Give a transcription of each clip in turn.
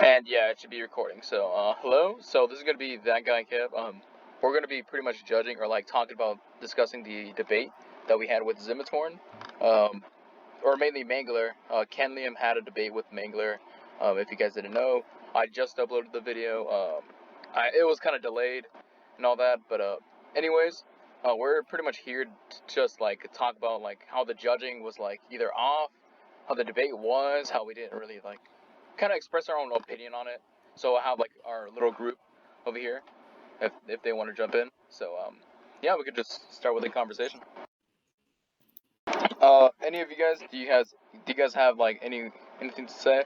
And yeah, it should be recording. So, hello. So this is gonna be that guy Kev. We're gonna be pretty much judging or like talking about discussing the debate that we had with Zimitorn, or mainly Mangler. Ken Liam had a debate with Mangler. If you guys didn't know, I just uploaded the video. It was kind of delayed and all that, but anyways, we're pretty much here to just like talk about like how the judging was like either off, how the debate was, how we didn't really like kind of express our own opinion on it. So I have like our little group over here, if they want to jump in. So yeah, we could just start with the conversation. Any of you guys, do you guys have like anything to say?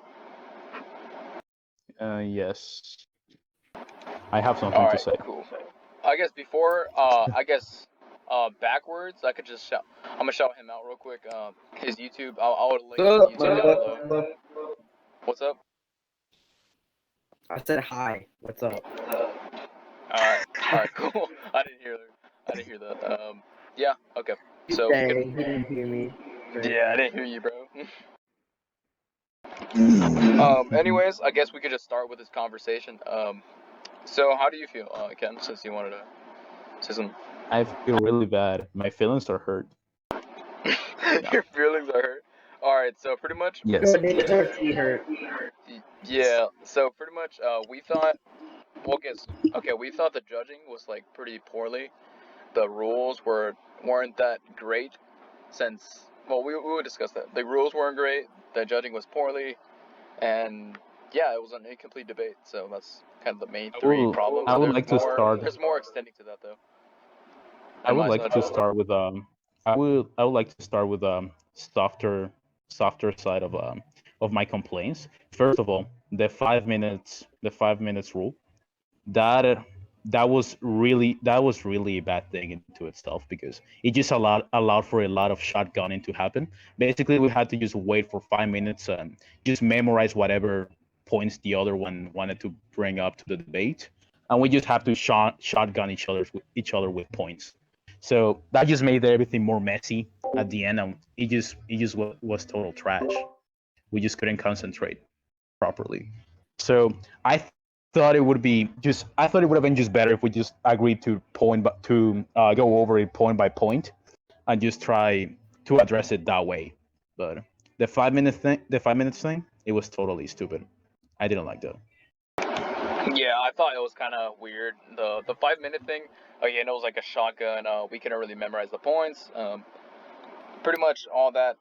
Yes. I have something All to right, say. cool. I guess before, backwards, I could just shout. I'm gonna shout him out real quick. His YouTube. I'll link his YouTube down below. What's up? I said hi. What's up? All right, cool. I didn't hear that. Yeah, okay. So we Dang, could. he didn't hear me. Yeah, I didn't hear you, bro. Anyways, I guess we could just start with this conversation. So how do you feel, Ken? Since you wanted to say something. I feel really bad. My feelings are hurt. Your feelings are hurt. All right, so pretty much. Yes. Good, they deserve to be hurt. Yeah. So pretty much, we thought. Well, we thought the judging was like pretty poorly. The rules weren't that great, since we would discuss that. The rules weren't great. The judging was poorly, and yeah, it was an incomplete debate. So that's kind of the main three problems. I would like to start. There's more extending to that though. I would like to start with I would like to start with softer side of my complaints. First of all, the 5 minutes rule. That was really a bad thing into itself, because it just allowed for a lot of shotgunning to happen. Basically, we had to just wait for 5 minutes and just memorize whatever points the other one wanted to bring up to the debate, and we just have to shotgun each other with points. So that just made everything more messy at the end, and it just was total trash. We just couldn't concentrate properly. So I thought it would have been just better if we just agreed to go over it point by point and just try to address it that way. But the 5 minutes thing, it was totally stupid. I didn't like that. Yeah, I thought it was kind of weird. The 5 minute thing, again, it was like a shotgun. We couldn't really memorize the points. Pretty much all that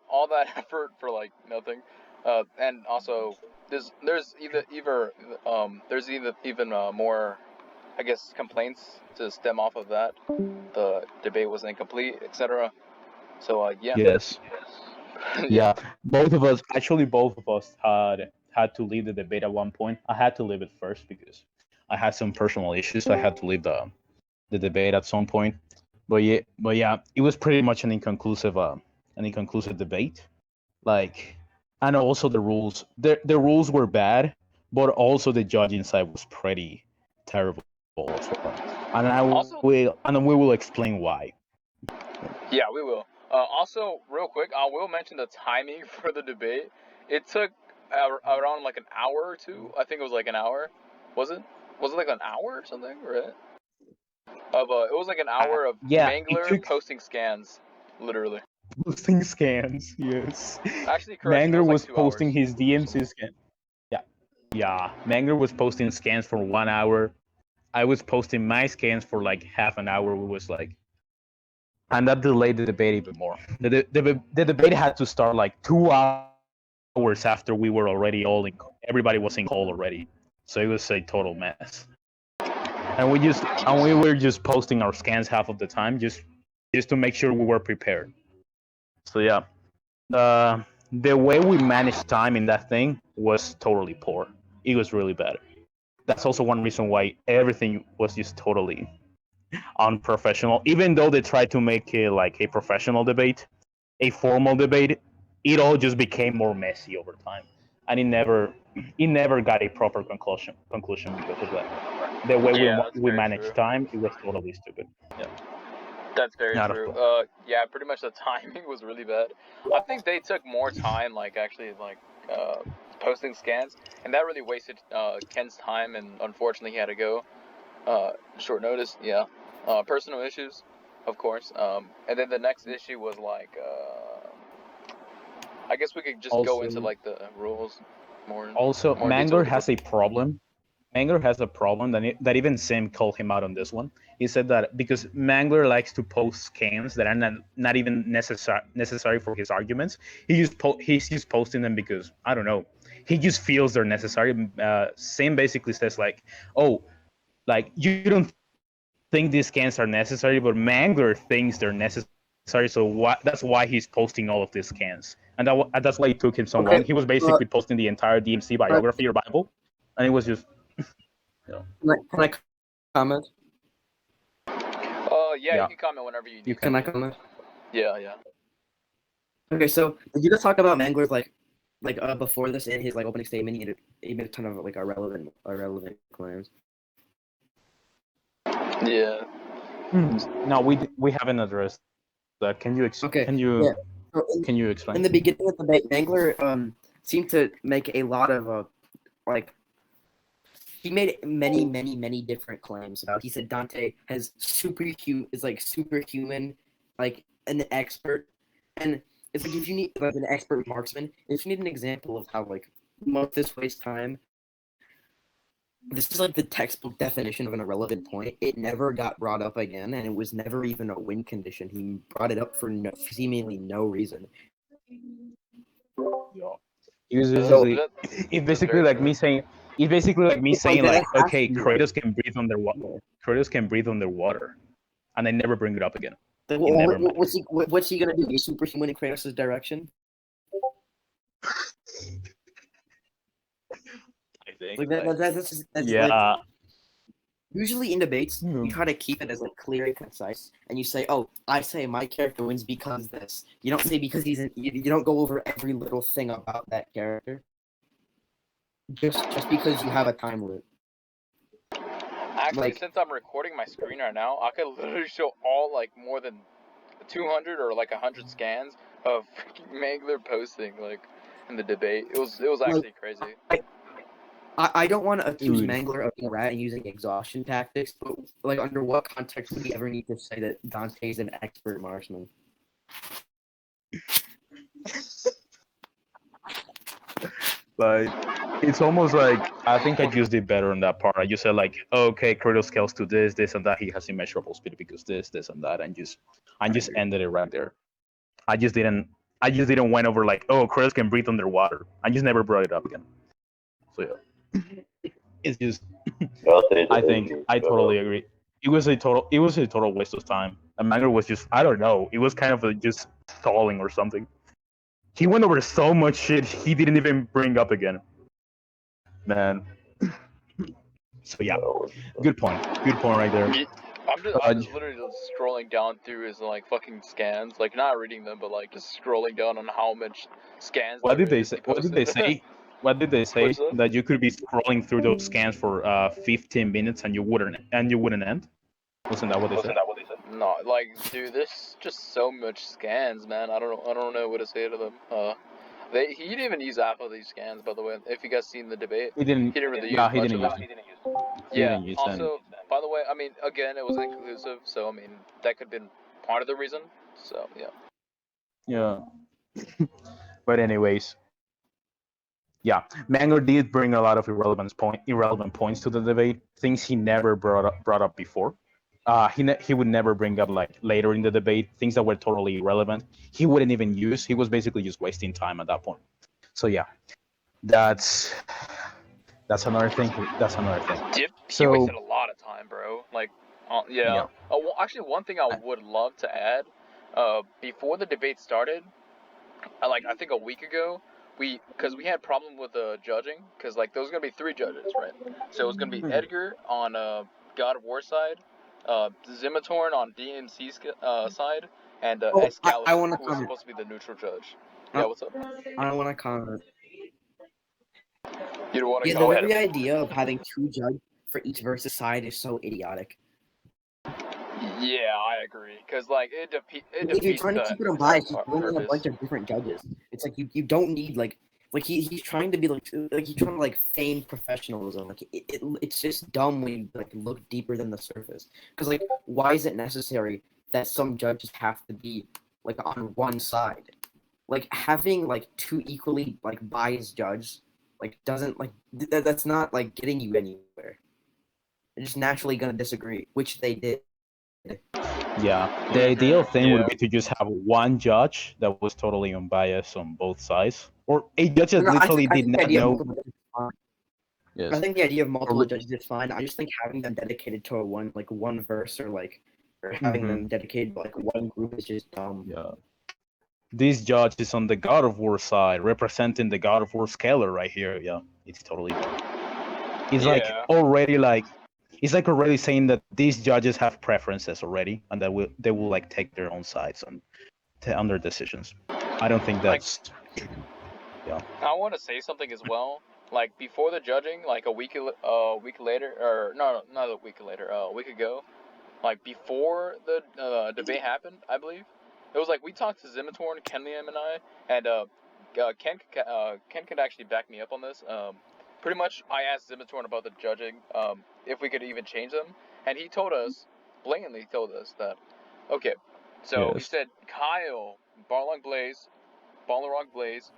effort for like nothing. And also there's even more, I guess, complaints to stem off of that. The debate was incomplete, etc. So yeah. Yes. Yeah. Both of us had to leave the debate at one point. I had to leave it first because I had some personal issues. So I had to leave the debate at some point. But yeah, it was pretty much an inconclusive debate. Like, and also the rules. The rules were bad, but also the judging side was pretty terrible as well. And we will explain why. Yeah, we will. Also, real quick, I will mention the timing for the debate. It took around like an hour or two. I think it was like an hour. Was it? Was it like an hour or something? Right? It was like an hour of Mangler posting scans, literally. Posting scans, yes. Actually, correction, Mangler was like posting hours. his DMC scan. Yeah. Mangler was posting scans for 1 hour. I was posting my scans for like half an hour. We was like, and that delayed the debate even more. The debate had to start like 2 hours after we were already everybody was in call already. So it was a total mess. And we were just posting our scans half of the time, just to make sure we were prepared. So yeah, the way we managed time in that thing was totally poor. It was really bad. That's also one reason why everything was just totally unprofessional. Even though they tried to make it like a professional debate, a formal debate, it all just became more messy over time, and it never got a proper conclusion because of that. The way we managed time, it was totally stupid. Yeah. That's very true. Yeah, pretty much the timing was really bad. I think they took more time, like actually, like posting scans. and that really wasted Ken's time, and unfortunately he had to go short notice. Yeah, personal issues, of course. And then the next issue was like, I guess we could just go into like the rules more. Also, more Mangler detail. has a problem. Mangler has a problem that even Sim called him out on this one. He said that because Mangler likes to post scans that are not even necessary for his arguments, he's just posting them because I don't know. He just feels they're necessary. Sim basically says like, oh, like you don't think these scans are necessary, but Mangler thinks they're necessary. So that's why he's posting all of these scans, and that's why it took him so long. He was basically posting the entire DMC biography or Bible, and it was just. Can I comment? Yeah, you can comment whenever you need. Can I comment? Yeah. Okay, so did you guys talk about Mangler's like before this in his like opening statement? He made a ton of like irrelevant claims. Yeah. No, we haven't addressed that. Can you Okay. Can you Yeah. So can you explain? In the beginning of the debate, Mangler seemed to make a lot of like. He made many different claims about. He said Dante is like superhuman, like an expert, and it's like if you need like an expert marksman, if you need an example of how like most this wastes time, this is like the textbook definition of an irrelevant point. It never got brought up again, and it was never even a win condition. He brought it up for seemingly no reason. It was basically like me saying. It's basically like me saying like, okay, Kratos can breathe underwater. Kratos can breathe underwater, and I never bring it up again. What's he gonna do? Be superhuman in Kratos' direction? I think. Like that's yeah. Like, usually in debates, you try to keep it as like clear and concise, and you say, "Oh, I say my character wins because this." You don't say because he's you don't go over every little thing about that character. Just because you have a time limit. Actually, since I'm recording my screen right now, I could literally show all like more than 200 or like 100 scans of freaking Mangler posting like in the debate. It was actually crazy. I don't want to accuse Mangler of being a rat and using exhaustion tactics, but like under what context would he ever need to say that Dante's an expert marksman? Like, it's almost like I think I just did better on that part. I just said like, okay, Kratos scales to this, and that. He has immeasurable speed because this, and that, and just ended it right there. I just didn't went over like, oh, Kratos can breathe underwater. I just never brought it up again. So yeah, it's just. I think I totally agree. It was a total waste of time. And Mangler was just, I don't know. It was kind of just stalling or something. He went over so much shit he didn't even bring up again. Man. So yeah, good point right there. I'm just literally just scrolling down through his like fucking scans, like not reading them, but like just scrolling down on how much scans. What did they say? What did they say? That you could be scrolling through those scans for 15 minutes and you wouldn't end? Wasn't that what they said? No, like dude, there's just so much scans, man. I don't know what to say to them. He didn't even use half of these scans, by the way. If you guys seen the debate, he didn't really use much of them. Yeah. Also, by the way, I mean, again, it was inconclusive, so I mean, that could have been part of the reason. So yeah. Yeah. But anyways, yeah, Mangler did bring a lot of irrelevant points to the debate, things he never brought up before. He would never bring up like later in the debate things that were totally irrelevant. He wouldn't even use. He was basically just wasting time at that point. So yeah, that's another thing. He wasted a lot of time, bro. Like, yeah. Well, actually, one thing I would love to add, before the debate started, I think a week ago, because we had problem with the judging, because like there was gonna be 3 judges, right? So it was gonna be Edgar on God of War side, Zimitorn on DMC's side, and Excalibur, who was supposed to be the neutral judge. Yeah, what's up? I want to comment. You don't want to comment? The very idea of having 2 judges for each versus side is so idiotic. Yeah, I agree. Because like if you're trying to keep it unbiased, just bring in a bunch of different judges. It's like you don't need like Like he's trying to be like he's trying to like feign professionalism. Like it's just dumb when you like look deeper than the surface. Because like, why is it necessary that some judges have to be like on one side? Like having like two equally like biased judges like doesn't like that's not like getting you anywhere. They're just naturally gonna disagree, which they did. Yeah, the ideal thing would Yeah. be to just have one judge that was totally unbiased on both sides, or a judge that No, literally I did think the not idea of know. multiple judges is fine. Yes. I think the idea of multiple li- judges is fine. I just think having them dedicated to one verse or having them dedicated to like one group is just dumb. Yeah. This judge is on the God of War side, representing the God of War scalar right here. Yeah, it's totally dumb. It's like Yeah. already like it's like already saying that these judges have preferences already, and that they will like take their own sides on their decisions. I don't think that's. Yeah. I want to say something as well. Like before the judging, like a week later, or no, not a week later, a week ago, like before the debate happened, I believe it was like we talked to Zimitorn, Kenliam, and I, and Ken could actually back me up on this. Pretty much, I asked Zimitorn about the judging, if we could even change them, and he told us, blatantly told us that, okay, so he Yes. said Kyle, Balrog Blaze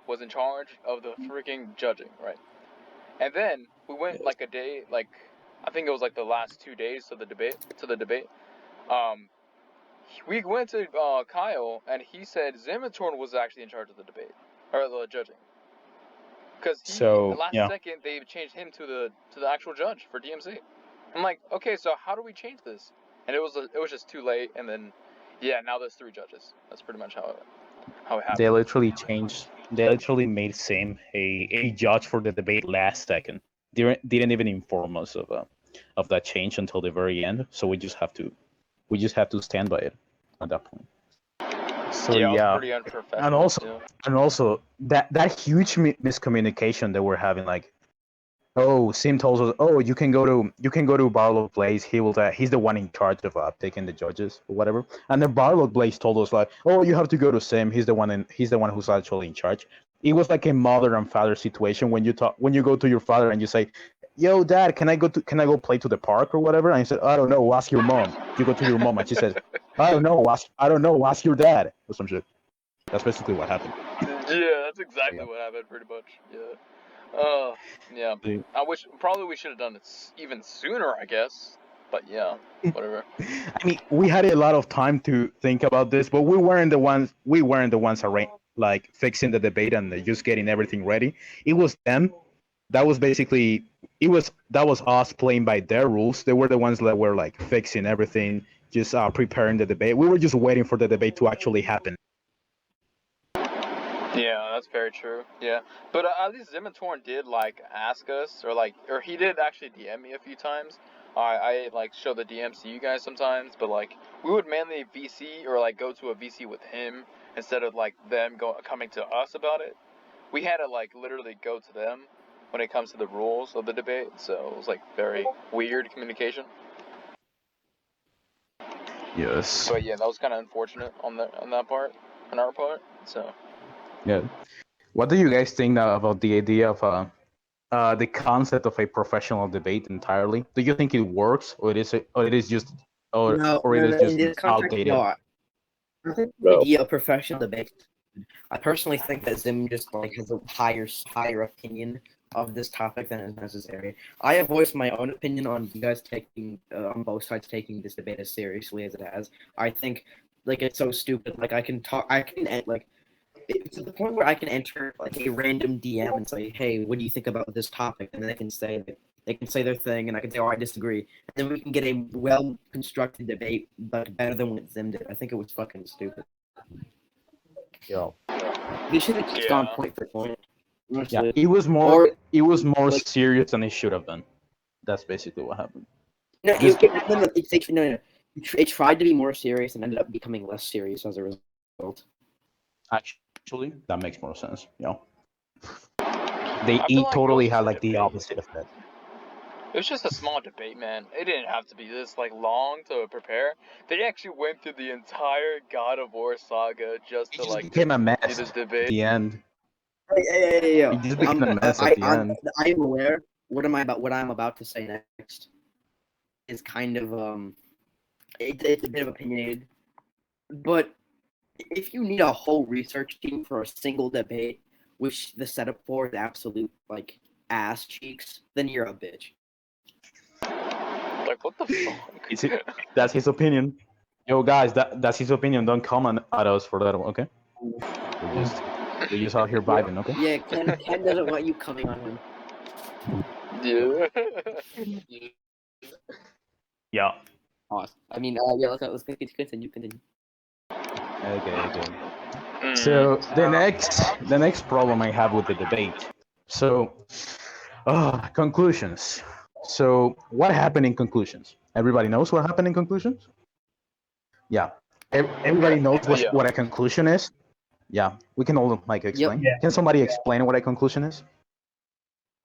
was in charge of the freaking judging, right? And then we went like a day, like I think it was like the last 2 days to the debate. Um, we went to Kyle, and he said Zimitorn was actually in charge of the debate or the judging, because So last yeah. second they changed him to the actual judge for DMC. I'm like, okay, so how do we change this? And it was just too late. And then, yeah, now there's 3 judges. That's pretty much how it happened. They literally changed. They literally made Sim a judge for the debate last second. They didn't even inform us of that change until the very end. So we just have to stand by it at that point. So Yeah, it was yeah, pretty unprofessional. and also that huge miscommunication that we're having, like, oh, Sim tells us, oh, you can go to Barlow Place. He's the one in charge of picking the judges or whatever. And then Barlow Place told us like, oh, you have to go to Sim. He's the one who's actually in charge. It was like a mother and father situation when you go to your father and you say, yo, Dad, can I go play to the park or whatever? And he said, I don't know. Ask your mom. You go to your mom and she says, I don't know. Ask your dad or some shit. That's basically what happened. Yeah, that's exactly what happened, pretty much. Yeah. Yeah. I wish probably we should have done it even sooner, I guess. But yeah, whatever. I mean, we had a lot of time to think about this, but we weren't the ones like fixing the debate and just getting everything ready. It was them. That was basically that was us playing by their rules. They were the ones that were like fixing everything, just preparing the debate. We were just waiting for the debate to actually happen. Yeah, that's very true. Yeah, but at least Zimitorn did like ask us, or he did actually DM me a few times. I like show the DMs to you guys sometimes, but like we would mainly VC or like go to a VC with him instead of like them coming to us about it. We had to like literally go to them when it comes to the rules of the debate, so it was like very weird communication. Yes. But yeah, that was kind of unfortunate on that part, on our part. So. Yeah. What do you guys think now about the idea of the concept of a professional debate entirely? Do you think it works, or it is just No, or it is just in this context, outdated? no. I think the idea of professional debate. I personally think that Zim just like has a higher opinion of this topic than is necessary. I have voiced my own opinion on you guys taking on both sides taking this debate as seriously as it has. I think like it's so stupid. Like I can like it's to the point where I can enter like a random DM and say, "Hey, what do you think about this topic?" And then they can say their thing, and I can say, "Oh, I disagree." And then we can get a well constructed debate, but better than what Zim did. I think it was fucking stupid. Yeah. We should have just gone point for point. Yeah, it was more serious than it should have been. That's basically what happened. No, it tried to be more serious and ended up becoming less serious as a result. Actually, that makes more sense. Yeah. They totally had like the opposite effect. It was just a small debate, man. It didn't have to be this like long to prepare. They actually went through the entire God of War saga just to like became a mess do this debate. at the end. Hey. It just became a mess at the end. I am aware. What I'm about to say next is kind of it's a bit of opinionated, but if you need a whole research team for a single debate, which the setup for is absolute like ass cheeks, then you're a bitch. Like, what the fuck? That's his opinion. Yo, guys, that's his opinion. Don't comment at us for that, okay? We're just out here vibing, okay? Yeah, Ken doesn't want you coming on him. Yeah. Yeah. Awesome. I mean, yeah, let's continue. Okay. So the next problem I have with the debate. So, conclusions. So what happened in conclusions? Everybody knows what happened in conclusions? Yeah. Everybody knows Yeah. what a conclusion is? Yeah. We can all like explain. Yep. Can somebody explain what a conclusion is?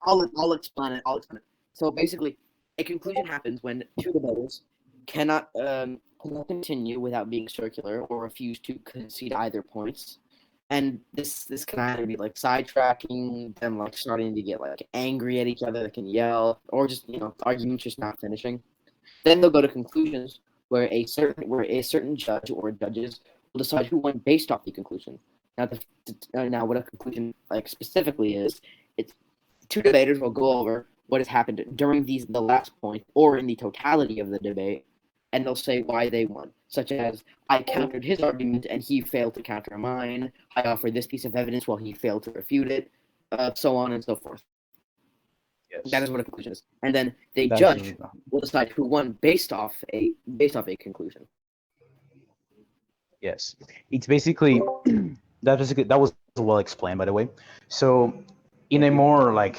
I'll explain it. So basically, a conclusion happens when two debaters cannot continue without being circular or refuse to concede either points. And this can either be like sidetracking, them like starting to get like angry at each other, they can yell, or just the argument's just not finishing. Then they'll go to conclusions where a certain judge or judges will decide who won based off the conclusion. Now what a conclusion like specifically is, it's two debaters will go over what has happened during the last point or in the totality of the debate, and they'll say why they won, such as I countered his argument and he failed to counter mine. I offered this piece of evidence while he failed to refute it, so on and so forth. Yes. That is what a conclusion is, and then the judge will decide who won based off a conclusion. Yes, it's basically that was well explained, by the way. So in a more like,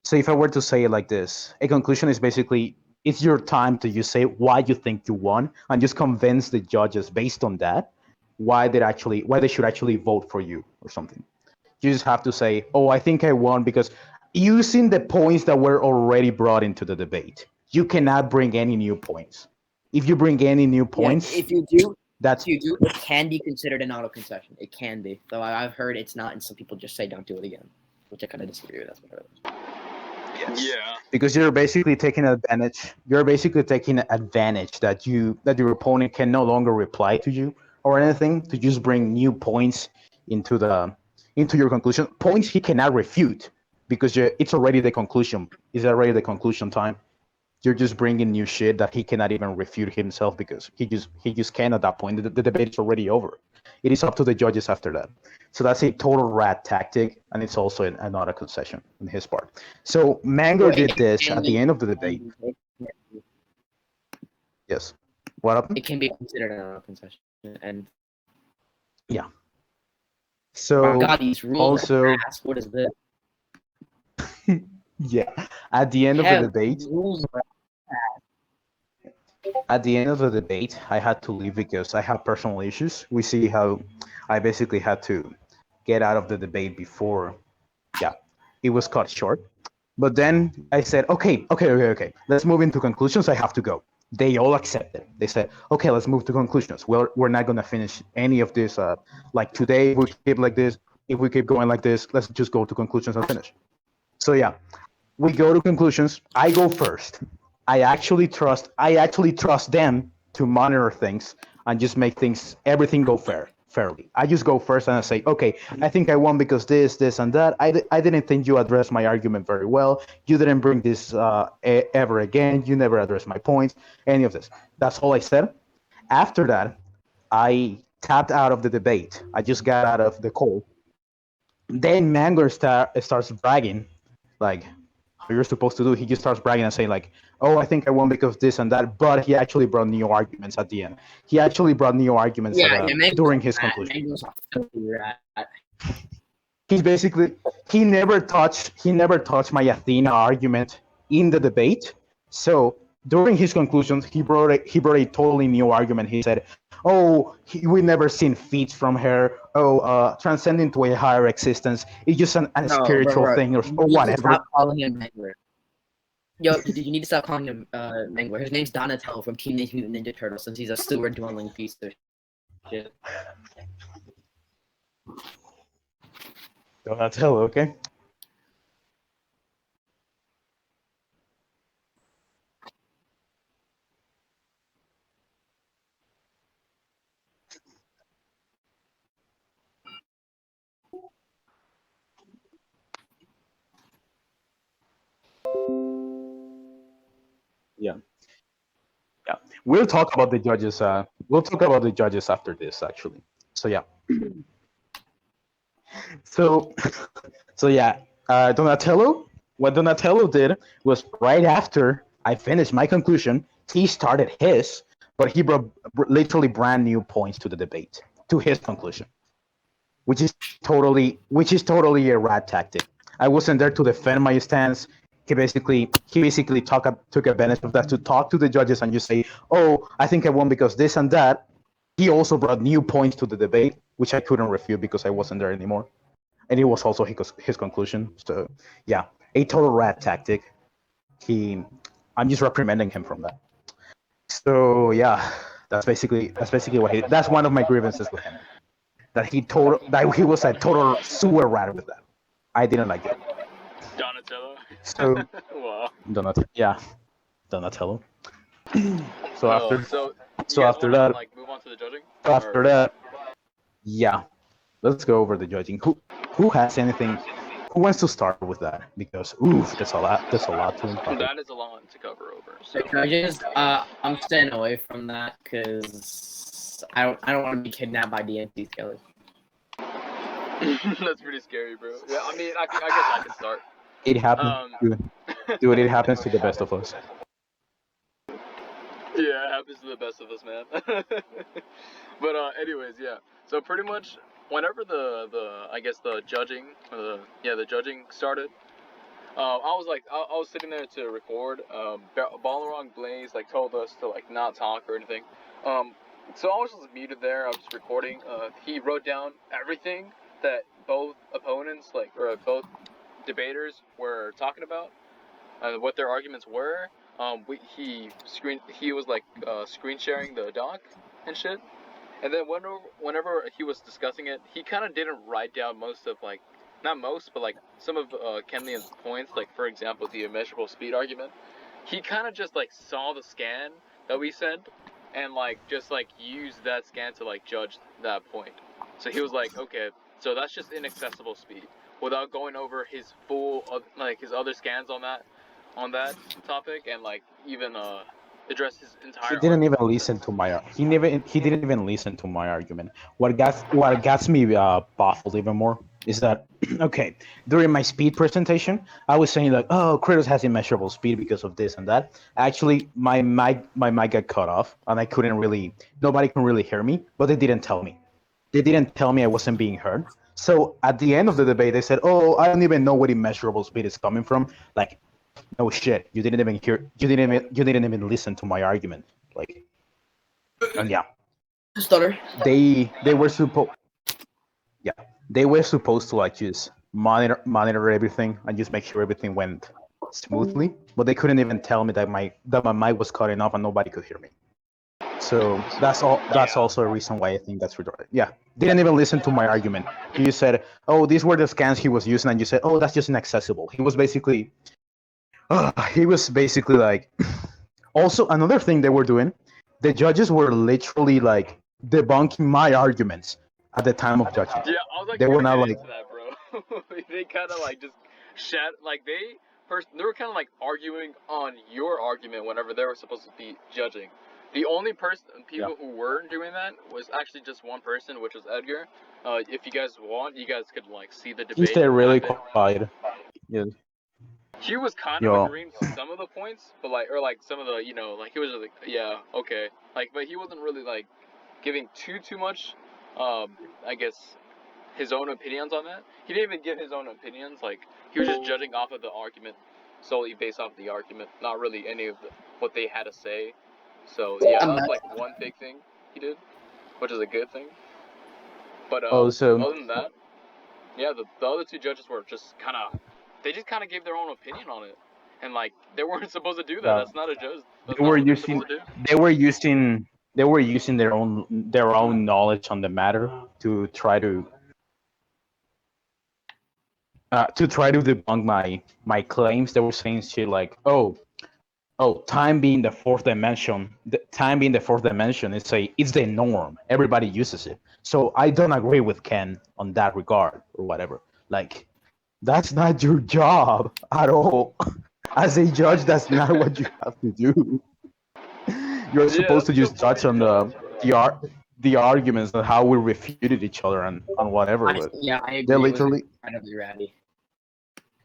so if I were to say it like this, a conclusion is basically it's your time to just say why you think you won and just convince the judges based on that why they should actually vote for you or something. You just have to say, oh, I think I won because using the points that were already brought into the debate. You cannot bring any new points. If you bring any new points, if you do, that's it can be considered an auto concession. It can be, though I've heard it's not, and some people just say don't do it again, which I kind of disagree with. That's what I heard. Yeah. Because you're basically taking advantage. You're basically taking advantage that your opponent can no longer reply to you or anything to just bring new points into your conclusion. Points he cannot refute because it's already the conclusion. It's already the conclusion time. You're just bringing new shit that he cannot even refute himself because he just can't at that point. The debate is already over. It is up to the judges after that. So that's a total rat tactic, and it's also not a concession on his part. So Mango did this at the end of the debate. Yes. What happened? It can be considered an auto concession, and yeah. So God, these rules also, what is this? Yeah. At the end of the debate. At the end of the debate, I had to leave because I have personal issues. We see how I basically had to get out of the debate before, it was cut short. But then I said, okay, let's move into conclusions. I have to go. They all accepted. They said, okay, let's move to conclusions. We're not going to finish any of this. Like today, if we keep like this, if we keep going like this, let's just go to conclusions and finish. So yeah, we go to conclusions. I go first. I actually trust them to monitor things and just make everything go fairly. I just go first and I say, okay, I think I won because this, and that. I didn't think you addressed my argument very well. You didn't bring this ever again. You never addressed my points, any of this. That's all I said. After that, I tapped out of the debate. I just got out of the call. Then Mango starts bragging, like, how you're supposed to do. He just starts bragging and saying like, oh, I think I won because this and that. But he actually brought new arguments at the end. He actually brought new arguments during his conclusion. He's basically he never touched my Athena argument in the debate. So during his conclusions, he brought a totally new argument. He said, "Oh, we never seen feats from her. Oh, transcending to a higher existence. It's just a spiritual thing or whatever." Stop calling him Mangler. Yo, you need to stop calling him Mangler. His name's Donatello from Teenage Mutant Ninja Turtles, since he's a sewer-dwelling piece of shit. Donatello, okay? Yeah. Yeah. We'll talk about the judges. We'll talk about the judges after this, actually. So yeah. So so yeah. Donatello. What Donatello did was right after I finished my conclusion, he started his, but he brought literally brand new points to the debate, to his conclusion, which is totally a rat tactic. I wasn't there to defend my stance. He basically took advantage of that to talk to the judges and just say, "Oh, I think I won because this and that." He also brought new points to the debate, which I couldn't refute because I wasn't there anymore, and it was also his conclusion. So yeah, a total rat tactic. He, I'm just reprimanding him from that. So yeah, that's basically what he. That's one of my grievances with him. That he was a total sewer rat with that. I didn't like it. Donatello. So Wow. Donatello. So Oh, after so you so guys after want to that like move on to the judging? after that yeah, let's go over the judging. Who has anything? Who wants to start with that? Because oof, there's a lot. There's a lot to uncover. That is a lot to cover over. So The judges, I'm staying away from that because I don't want to be kidnapped by DMC killers. that's pretty scary, bro. Yeah, I mean, I guess I can start. It happens, dude. It happens to the best of us. Yeah, it happens to the best of us, man. But anyways, yeah. So pretty much whenever the I guess the judging, the judging started. I was like, I was sitting there to record. Ballarong Blaze like told us to like not talk or anything. So I was just muted there. I was just recording. He wrote down everything that both opponents or both debaters were talking about, what their arguments were. He was like screen sharing the doc and shit. And then whenever he was discussing it, he kind of didn't write down most of like, not most, but like some of Kenlian's points. Like for example, the immeasurable speed argument. He kind of just like saw the scan that we sent, and like just like used that scan to like judge that point. So he was like, okay, so that's just inaccessible speed, without going over his full like his other scans on that topic, and like even address his He entire didn't even argument. listen to my. He didn't even listen to my argument. What gets me baffled even more is that okay, during my speed presentation, I was saying like, oh, Kratos has immeasurable speed because of this and that. Actually, my mic got cut off, and I couldn't really. Nobody can really hear me, but they didn't tell me. They didn't tell me I wasn't being heard. So at the end of the debate, they said, "Oh, I don't even know where immeasurable speed is coming from." Like, no shit, you didn't even hear. You didn't even listen to my argument. Like, and yeah, Stutter. they were supposed. Yeah, they were supposed to like just monitor everything and just make sure everything went smoothly. But they couldn't even tell me that my mic was cutting off and nobody could hear me. So that's all. That's also a reason why I think that's retarded. Yeah, didn't even listen to my argument. He just said, "Oh, these were the scans he was using," and you said, "Oh, that's just inaccessible." He was basically like. Also, another thing they were doing, the judges were literally like debunking my arguments at the time of judging. Yeah, I was They actually were gonna not get like, into that, bro. They kind of like just like they were kind of like arguing on your argument whenever they were supposed to be judging. The only yeah, people who weren't doing that was actually just one person, which was Edgar. If you guys want, you guys could like see the he debate stayed really happen. quiet. Yeah, He was kind of yo, agreeing to some of the points, but like some of the like he was just like yeah okay but he wasn't really like giving too much I guess his own opinions on that. He didn't even give his own opinions. Like he was just judging off of the argument, solely based off the argument, not really any of what they had to say. So yeah, I'm that's back. like one big thing he did, which is a good thing. But also, other than that, yeah, the other two judges were just they just kind of gave their own opinion on it, and like they weren't supposed to do that. yeah, That's not a judge. That's they not were what they're using, supposed to do. they were using, they were using their own knowledge on the matter to try to to try to debunk my claims. They were saying shit like, time being the fourth dimension. Time being the fourth dimension it's the norm. Everybody uses it. So I don't agree with Ken on that regard or whatever. Like, that's not your job at all. As a judge, that's not what you have to do. You're supposed to just judge on the arguments and how we refuted each other and whatever. But I agree. they're literally incredibly ratty.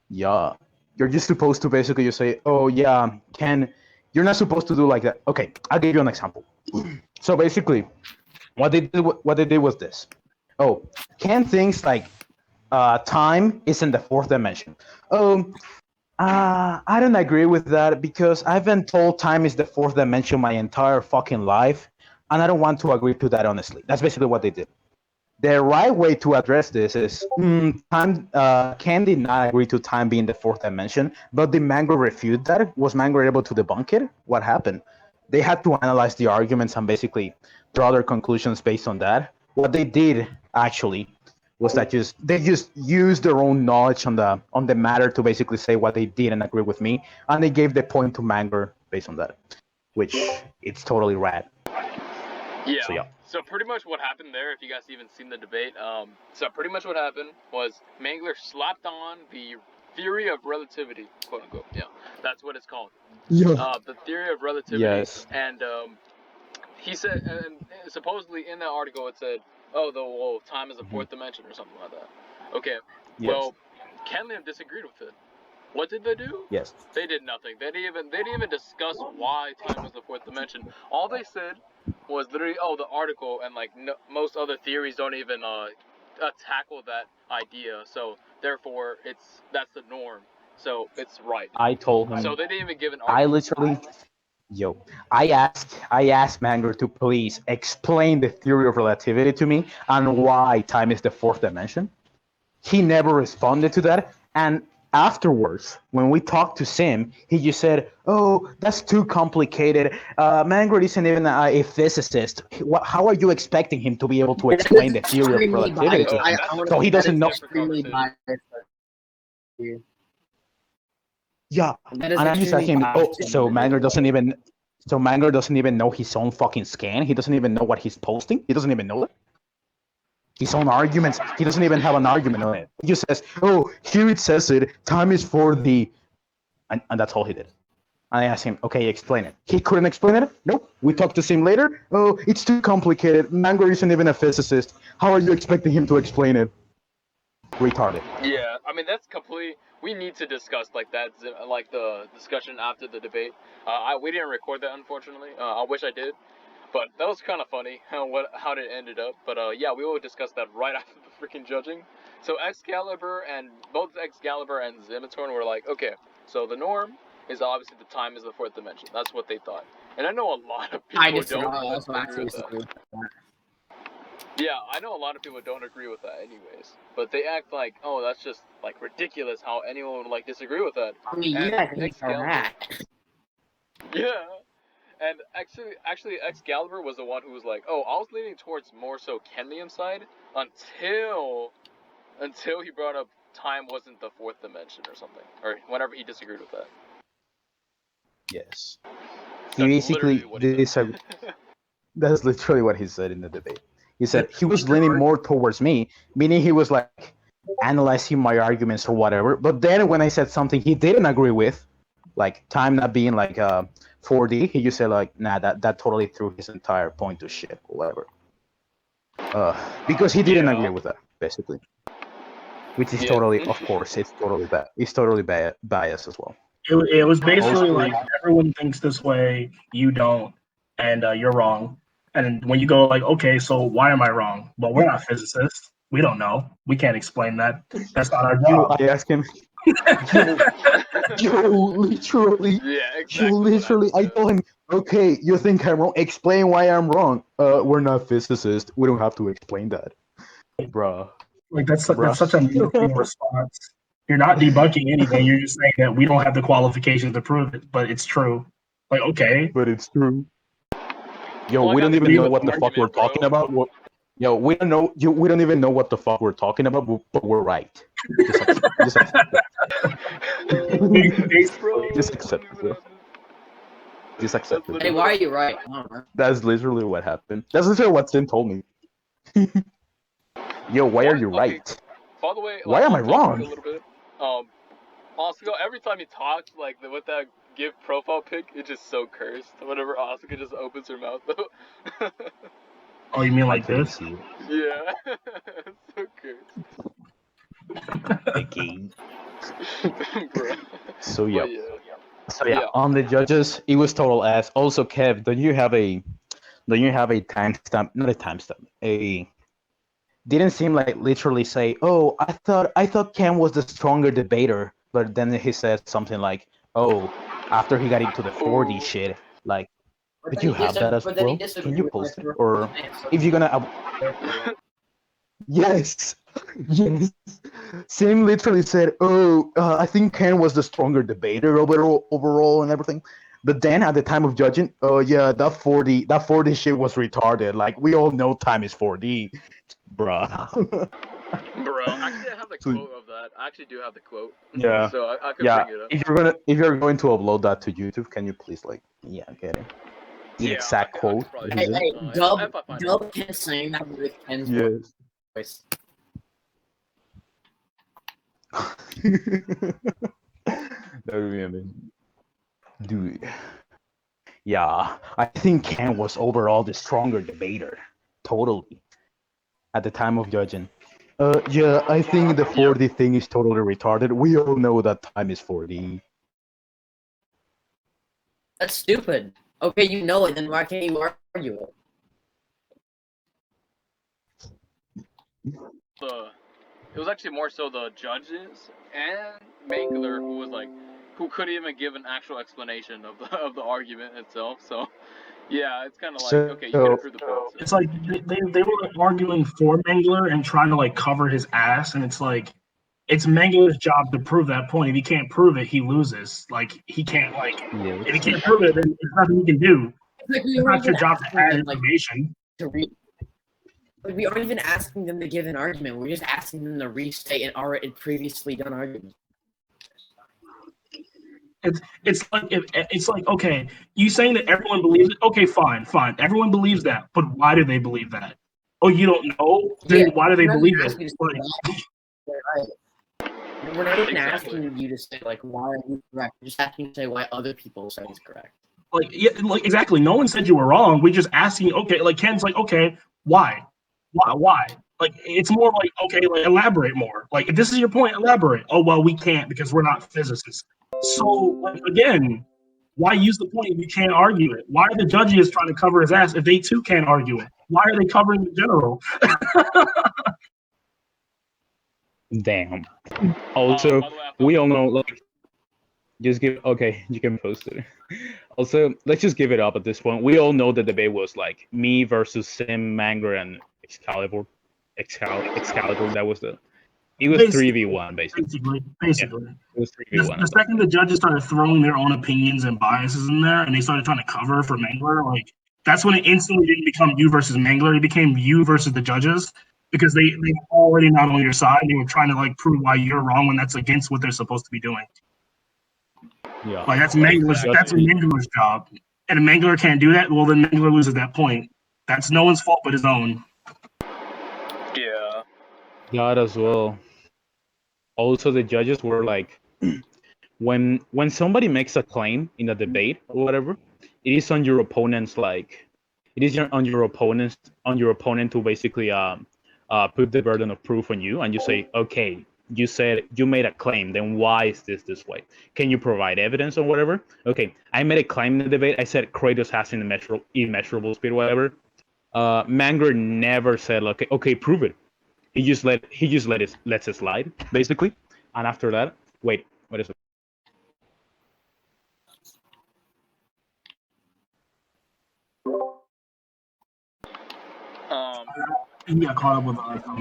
Yeah, you're just supposed to basically just say, "Oh yeah, Ken." You're not supposed to do like that. Okay, I'll give you an example. So basically, what they did was this. Oh, Ken thinks like time is in the fourth dimension. Oh, I don't agree with that because I've been told time is the fourth dimension my entire fucking life, and I don't want to agree to that honestly. That's basically what they did. The right way to address this is time. Ken did not agree to time being the fourth dimension, but did Mango refute that? Was Mango able to debunk it? What happened? They had to analyze the arguments and basically draw their conclusions based on that. What they did actually was that they just used their own knowledge on the matter to basically say what they didn't agree with me, and they gave the point to Mango based on that, which it's totally rad. Yeah. So pretty much what happened there, if you guys even seen the debate, so pretty much what happened was Mangler slapped on the theory of relativity, quote unquote. Yeah, that's what it's called. Yeah. The theory of relativity. Yes. And he said, and supposedly in that article it said, "Oh, time is a fourth dimension" or something like that. Okay. Yes. Well, Kenliam disagreed with it. What did they do? Yes. They did nothing. They didn't even discuss why time was the fourth dimension. All they said was literally, the article and like most other theories don't even tackle that idea. So therefore, that's the norm. So it's right. I told him. So they didn't even give an argument. I asked Manger to please explain the theory of relativity to me and why time is the fourth dimension. He never responded to that, and afterwards, when we talked to Sim, he just said, "Oh, that's too complicated. Manger isn't even a physicist. How are you expecting him to be able to explain the theory of relativity to him? So he doesn't know." Yeah, and I'm just asking him, so Manger doesn't even know his own fucking scan? He doesn't even know what he's posting? He doesn't even know it? His own arguments, he doesn't even have an argument on it. He just says, "Oh, here it says it, time is for the..." And that's all he did. And I asked him, "Okay, explain it." He couldn't explain it? Nope. We talked to him later. "Oh, it's too complicated. Mango isn't even a physicist. How are you expecting him to explain it?" Retarded. Yeah, I mean, that's completely... We need to discuss like that, like the discussion after the debate. We didn't record that, unfortunately. I wish I did. But that was kind of funny how it ended up. But yeah, we will discuss that right after the freaking judging. So both Excalibur and Zimitorn were like, okay, so the norm is obviously the time is the fourth dimension. That's what they thought. And I know a lot of people don't agree with that. Yeah, I know a lot of people don't agree with that anyways. But they act like, oh, that's just like ridiculous how anyone would like disagree with that. I mean, you guys think so mad. Yeah. And actually, Excalibur was the one who was like, "Oh, I was leaning towards more so Kenliam's side until he brought up time wasn't the fourth dimension or something, or whenever he disagreed with that." Yes. He basically disagreed. That's literally what he said in the debate. He said he was leaning more towards me, meaning he was like analyzing my arguments or whatever. But then when I said something he didn't agree with, like time not being like 4D, he just said like, "Nah, that totally threw his entire point to shit or whatever." Because he didn't agree with that, basically. Which is totally, of course, it's totally bad. It's totally biased as well. It was basically like, everyone thinks this way, you don't, and you're wrong. And when you go like, okay, so why am I wrong? Well, we're not physicists. We don't know. We can't explain that. That's not our job. I asked him. Literally. Yeah, exactly. Literally, I told him, "Okay, you think I'm wrong? Explain why I'm wrong." We're not physicists. We don't have to explain that, bruh. Like that's such a nothing response. You're not debunking anything. You're just saying that we don't have the qualifications to prove it, but it's true. Like, okay, but it's true. Yo, we don't even know what the fuck we're talking about. Yo, we don't know. We don't even know what the fuck we're talking about, but we're right. Just accept it. Bro, Just accept it, bro. Just accept it. Hey, why are you right? That's literally what happened. That's literally what Tim told me. Yo, why are you right? By the way, Why am I wrong? A little bit. Asuka, every time he talks, like with that GIF profile pic, it's just so cursed. Whenever Asuka just opens her mouth, though. Oh, you mean I like couldn't this? see it. Yeah, it's so cursed. Okay. Bro. So But yeah. yeah. So yeah, on the judges, it was total ass. Also, Kev, don't you have a timestamp? Not a timestamp. A didn't seem like literally say, "Oh, I thought Ken was the stronger debater," but then he said something like, "Oh, after he got into the 4D shit." Like, did you have that as well? Can you post it? Or if you're gonna, yes, yes. Sim literally said, "Oh, I think Ken was the stronger debater overall and everything." But then at the time of judging, oh yeah, that 4D shit was retarded. Like we all know time is 4D, bruh. Bro, actually, I have the quote of that. I actually do have the quote. Yeah. So I could Yeah. bring it up. If you're going to upload that to YouTube, can you please get it? The exact quote. Hey, Dub can sing that with Ken's Yes. voice. That would be amazing. Dude. Yeah, I think Ken was overall the stronger debater. Totally. At the time of judging. Yeah, I think the 4D thing is totally retarded. We all know that time is 4D. That's stupid. Okay, you know it, then why can't you argue it? It was actually more so the judges and Mangler who couldn't even give an actual explanation of the argument itself. So yeah, it's kind of like okay, you can prove the point. So. It's like they were arguing for Mangler and trying to like cover his ass, and it's like it's Mangler's job to prove that point. If he can't prove it, he loses. Like he can't if he can't prove it, then there's nothing he can do. It's not your job to add information. But we aren't even asking them to give an argument. We're just asking them to restate an already previously done argument. It's like okay, you saying that everyone believes it? Okay, fine. Everyone believes that, but why do they believe that? Oh, you don't know? Then why do they believe it? We're not even asking you to say like why are you correct. We're just asking you to say why other people say it's correct. Like exactly. No one said you were wrong. We just asking. Okay, like Ken's like okay, why? Like it's more like okay, like elaborate more. Like if this is your point, elaborate. Oh well, we can't because we're not physicists. So like again, why use the point if you can't argue it? Why are the judges trying to cover his ass if they too can't argue it? Why are they covering the general? Damn. Also, we all know like just give you can post it. Also, let's just give it up at this point. We all know the debate was like me versus Sim, Mangler, and Excalibur. That was it was 3v1 basically. Basically. Yeah, it was 3v1. The second the judges started throwing their own opinions and biases in there, and they started trying to cover for Mangler, like that's when it instantly didn't become you versus Mangler. It became you versus the judges because they were already not on your side. They were trying to like prove why you're wrong when that's against what they're supposed to be doing. Yeah, like that's Mangler's job, and if Mangler can't do that, well then Mangler loses that point. That's no one's fault but his own. Yeah. That as well. Also, the judges were like, when somebody makes a claim in a debate or whatever, it is on your opponent's on your opponent to basically put the burden of proof on you, and you say, okay, you said you made a claim, then why is this way? Can you provide evidence or whatever? Okay, I made a claim in the debate. I said Kratos has an immeasurable speed, whatever. Mangler never said, okay, prove it. He just lets it slide, basically. And after that, wait, what is it? He got caught up with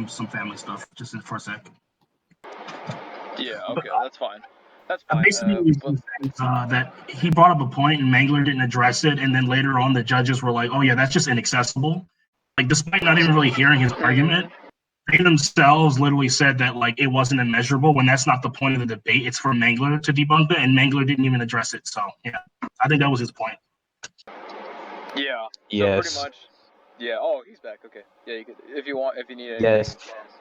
some family stuff just for a sec. Yeah, okay, that's fine. That's fine. Basically, that he brought up a point and Mangler didn't address it, and then later on the judges were like, "Oh yeah, that's just inaccessible." Like despite not even really hearing his argument, They themselves literally said that like it wasn't immeasurable when that's not the point of the debate. It's for Mangler to debunk it, and Mangler didn't even address it. So yeah, I think that was his point. Yeah. Yes. So pretty much. Yeah. Oh, he's back. Okay. Yeah. You could, if you want, if you need anything. Yes.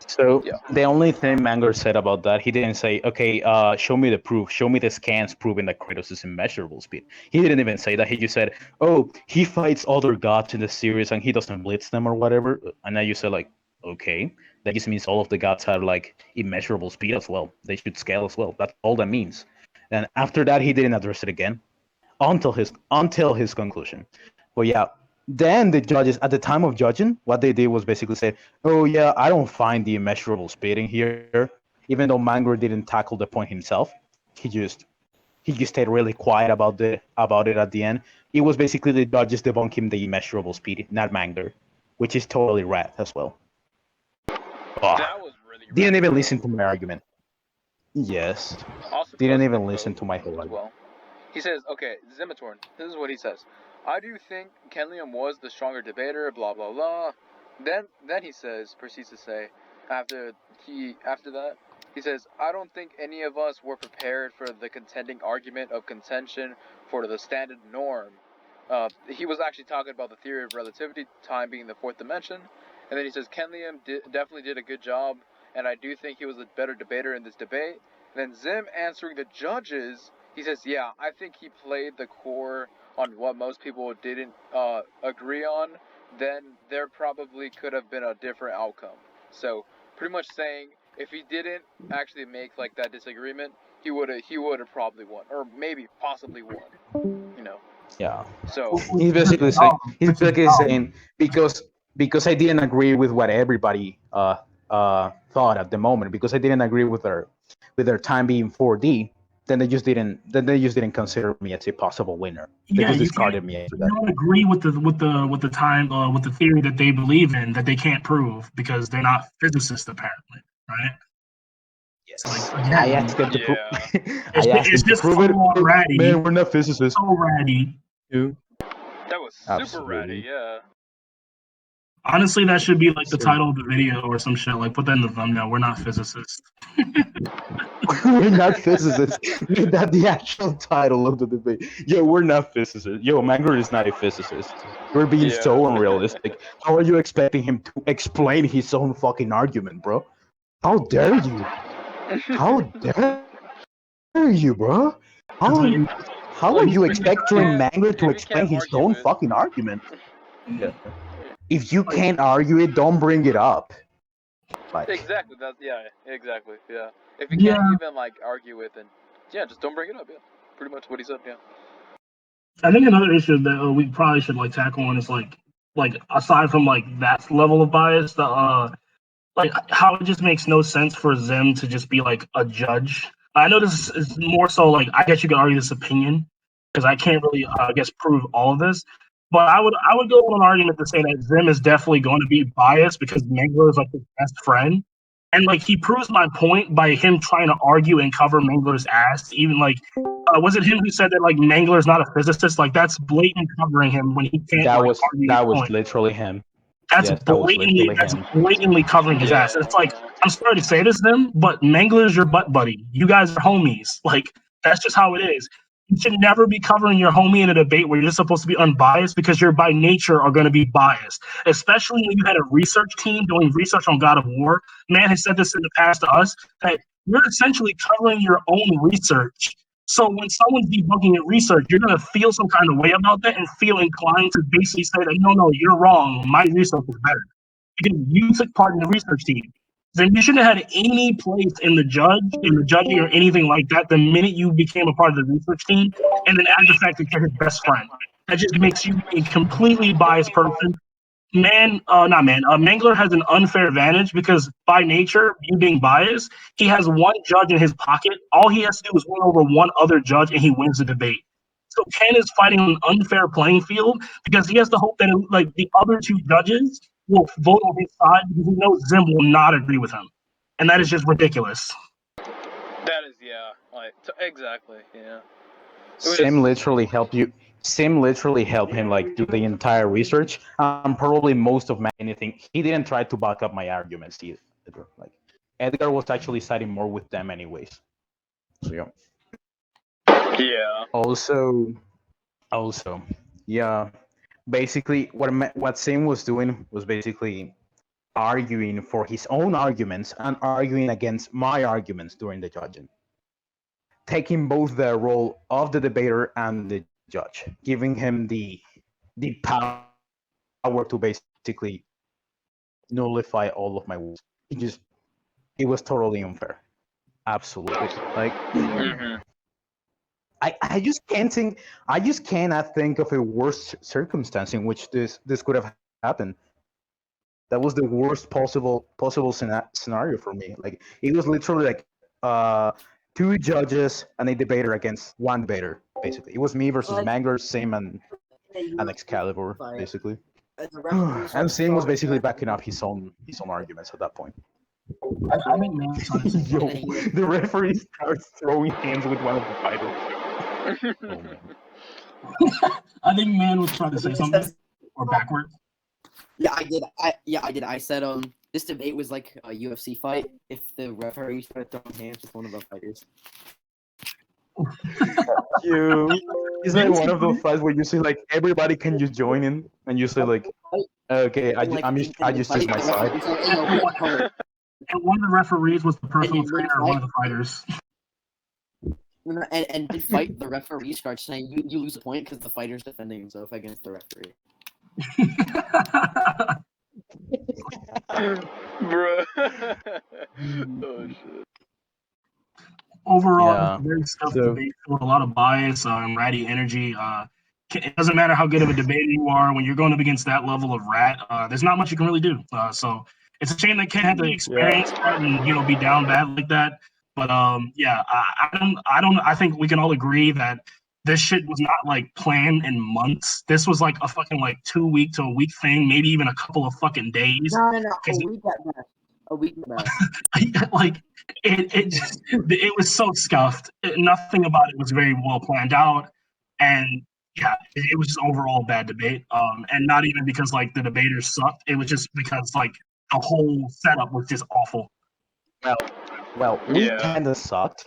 So Yeah. the only thing Mangler said about that, he didn't say, okay, show me the proof, show me the scans proving that Kratos is immeasurable speed. He didn't even say that. He just said, oh, he fights other gods in the series and he doesn't blitz them or whatever. And then you said like, okay, that just means all of the gods have like immeasurable speed as well. They should scale as well. That's all that means. And after that, he didn't address it again until his conclusion. But yeah, then the judges at the time of judging, what they did was basically say, "Oh yeah, I don't find the immeasurable speeding here." Even though Mangler didn't tackle the point himself, he just stayed really quiet about it at the end. It was basically the judges debunking the immeasurable speed, not Mangler, which is totally rad as well. That was really. Didn't even listen to my argument. Yes. Didn't even listen to my whole argument. Well, he says, okay, Zimitorn, this is what he says. I do think Kenlium was the stronger debater, blah, blah, blah. Then he proceeds to say, after that, he says, I don't think any of us were prepared for the contending argument of contention for the standard norm. He was actually talking about the theory of relativity, time being the fourth dimension. And then he says, Kenlium definitely did a good job, and I do think he was a better debater in this debate. And then Zim answering the judges, he says, yeah, I think he played the core on what most people didn't agree on. Then there probably could have been a different outcome. So pretty much saying if he didn't actually make like that disagreement, he would have probably won, or maybe possibly won. You know. Yeah. So he's basically saying because I didn't agree with what everybody thought at the moment, because I didn't agree with their time being 4D, then they just didn't consider me as a possible winner. They just discarded me after that. You don't agree with the time with the theory that they believe in that they can't prove because they're not physicists apparently, right? Yes. So like, again, I asked them to prove. I asked them to prove it. Man, we're not physicists. So ratty. Yeah. That was super ratty, yeah. Honestly, that should be like the title of the video or some shit. Like, put that in the thumbnail. We're not physicists. We're not physicists. Make that the actual title of the debate. Yo, we're not physicists. Yo, Mangler is not a physicist. We're being so unrealistic. How are you expecting him to explain his own fucking argument, bro? How dare you? How dare you, bro? How are you expecting Mangler to explain his own fucking argument? Yeah. If you can't argue it, don't bring it up. Like, exactly. Exactly. Yeah. If you can't even like argue with it, just don't bring it up. Yeah. Pretty much what he said. Yeah. I think another issue that we probably should like tackle on is like aside from like that level of bias, like how it just makes no sense for Zim to just be like a judge. I know this is more so like I guess you could argue this opinion because I can't really I guess prove all of this, but I would go on an argument to say that Zim is definitely going to be biased because Mangler is like his best friend, and like he proves my point by him trying to argue and cover Mangler's ass. Even like was it him who said that like Mangler is not a physicist? Like that's blatant covering him when he can't. That was literally him. That's blatantly covering his ass. It's like, I'm sorry to say this, then, but Mangler's your butt buddy. You guys are homies. Like, that's just how it is. You should never be covering your homie in a debate where you're supposed to be unbiased because you're by nature are going to be biased. Especially when you had a research team doing research on God of War. Man has said this in the past to us that you're essentially covering your own research. So when someone's debunking your research, you're going to feel some kind of way about that and feel inclined to basically say that, no, you're wrong. My research is better. Because you took part in the research team. Then you shouldn't have had any place in the judging or anything like that the minute you became a part of the research team. And then add the fact that you're his best friend. That just makes you a completely biased person. Mangler has an unfair advantage because by nature, you being biased, he has one judge in his pocket. All he has to do is win over one other judge and he wins the debate. So Ken is fighting on an unfair playing field because he has to hope that like the other two judges will vote on his side because he knows Zim will not agree with him. And that is just ridiculous. That is, exactly, yeah. Sim literally helped him like do the entire research. Probably most of anything. He didn't try to back up my arguments either. Like Edgar was actually siding more with them anyways. So yeah. Yeah. Also, yeah. Basically, what Sam was doing was basically arguing for his own arguments and arguing against my arguments during the judging, taking both the role of the debater and the judge, giving him the power to basically nullify all of my words. It was totally unfair. Absolutely. Like Mm-hmm. I just can't think I just cannot think of a worse circumstance in which this could have happened. That was the worst possible scenario for me. Like it was literally like two judges and a debater against one debater. Basically, it was me versus Like, Mangler, Sim, and Excalibur. fight. Basically, And the referee and starts Sim was throwing basically hands. backing up his own arguments at that point. I think man was trying to say Yo, something. the referee starts throwing hands with one of the fighters. Oh man. I think man was trying to say something or backwards. Yeah, I did. I did. I said this debate was like a UFC fight if the referee started throwing hands with one of the fighters. You. It's like one of those fights where you say like everybody can just join in, and you say like, okay, And, like, I just choose my side. And one of the referees was the personal And trainer of one of the fighters. And in fight, the referee starts saying you lose a point because the fighter's defending himself against the referee. Bruh. Oh shit. Overall, Yeah. it's a very tough So- debate with a lot of bias, ratty energy. It doesn't matter how good of a debater you are when you're going up against that level of rat. There's not much you can really do. So it's a shame they can't have the experience part and be down bad like that. But yeah, I think we can all agree that this shit was not like planned in months. This was like a fucking like 2 week to a week thing, maybe even a couple of fucking days. No, a week at best. A week at best. Like it was so scuffed. Nothing about it was very well planned out, and yeah, it was just overall a bad debate. And not even because like the debaters sucked. It was just because like the whole setup was just awful. Well, we kind of sucked.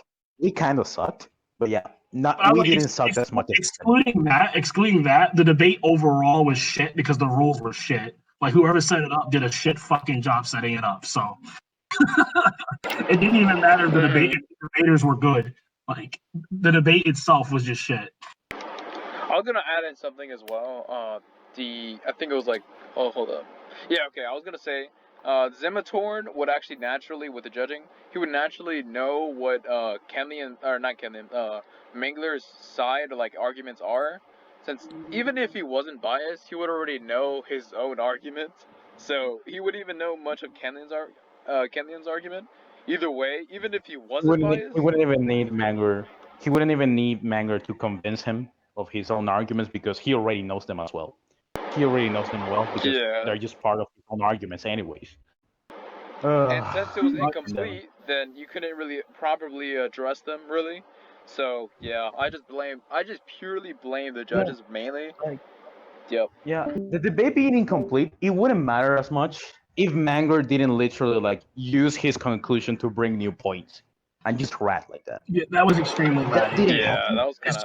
But yeah, we didn't suck as much. Excluding that, the debate overall was shit because the rules were shit. Like whoever set it up did a shit fucking job setting it up. So it didn't even matter if the debaters were good. Like the debate itself was just shit. I was gonna add in something as well. I think it was like, oh, hold up. Yeah, okay. I was gonna say, Zematorn would actually naturally, with the judging, he would naturally know what Mangler's side or like arguments are, since even if he wasn't biased, he would already know his own arguments. So he would even know much of Kenlion's argument. Either way, even if he wasn't biased, He wouldn't even need Mangler. He wouldn't even need Mangler to convince him of his own arguments because he already knows them as well. He already knows them well because they're just part of his own arguments anyways. And since it was incomplete, then you couldn't really properly address them, really. So yeah, I just purely blame the judges mainly. Yep. Yeah, the debate being incomplete, it wouldn't matter as much if Mangler didn't literally like use his conclusion to bring new points and just rat like that. Yeah, that was extremely bad. That was kind of.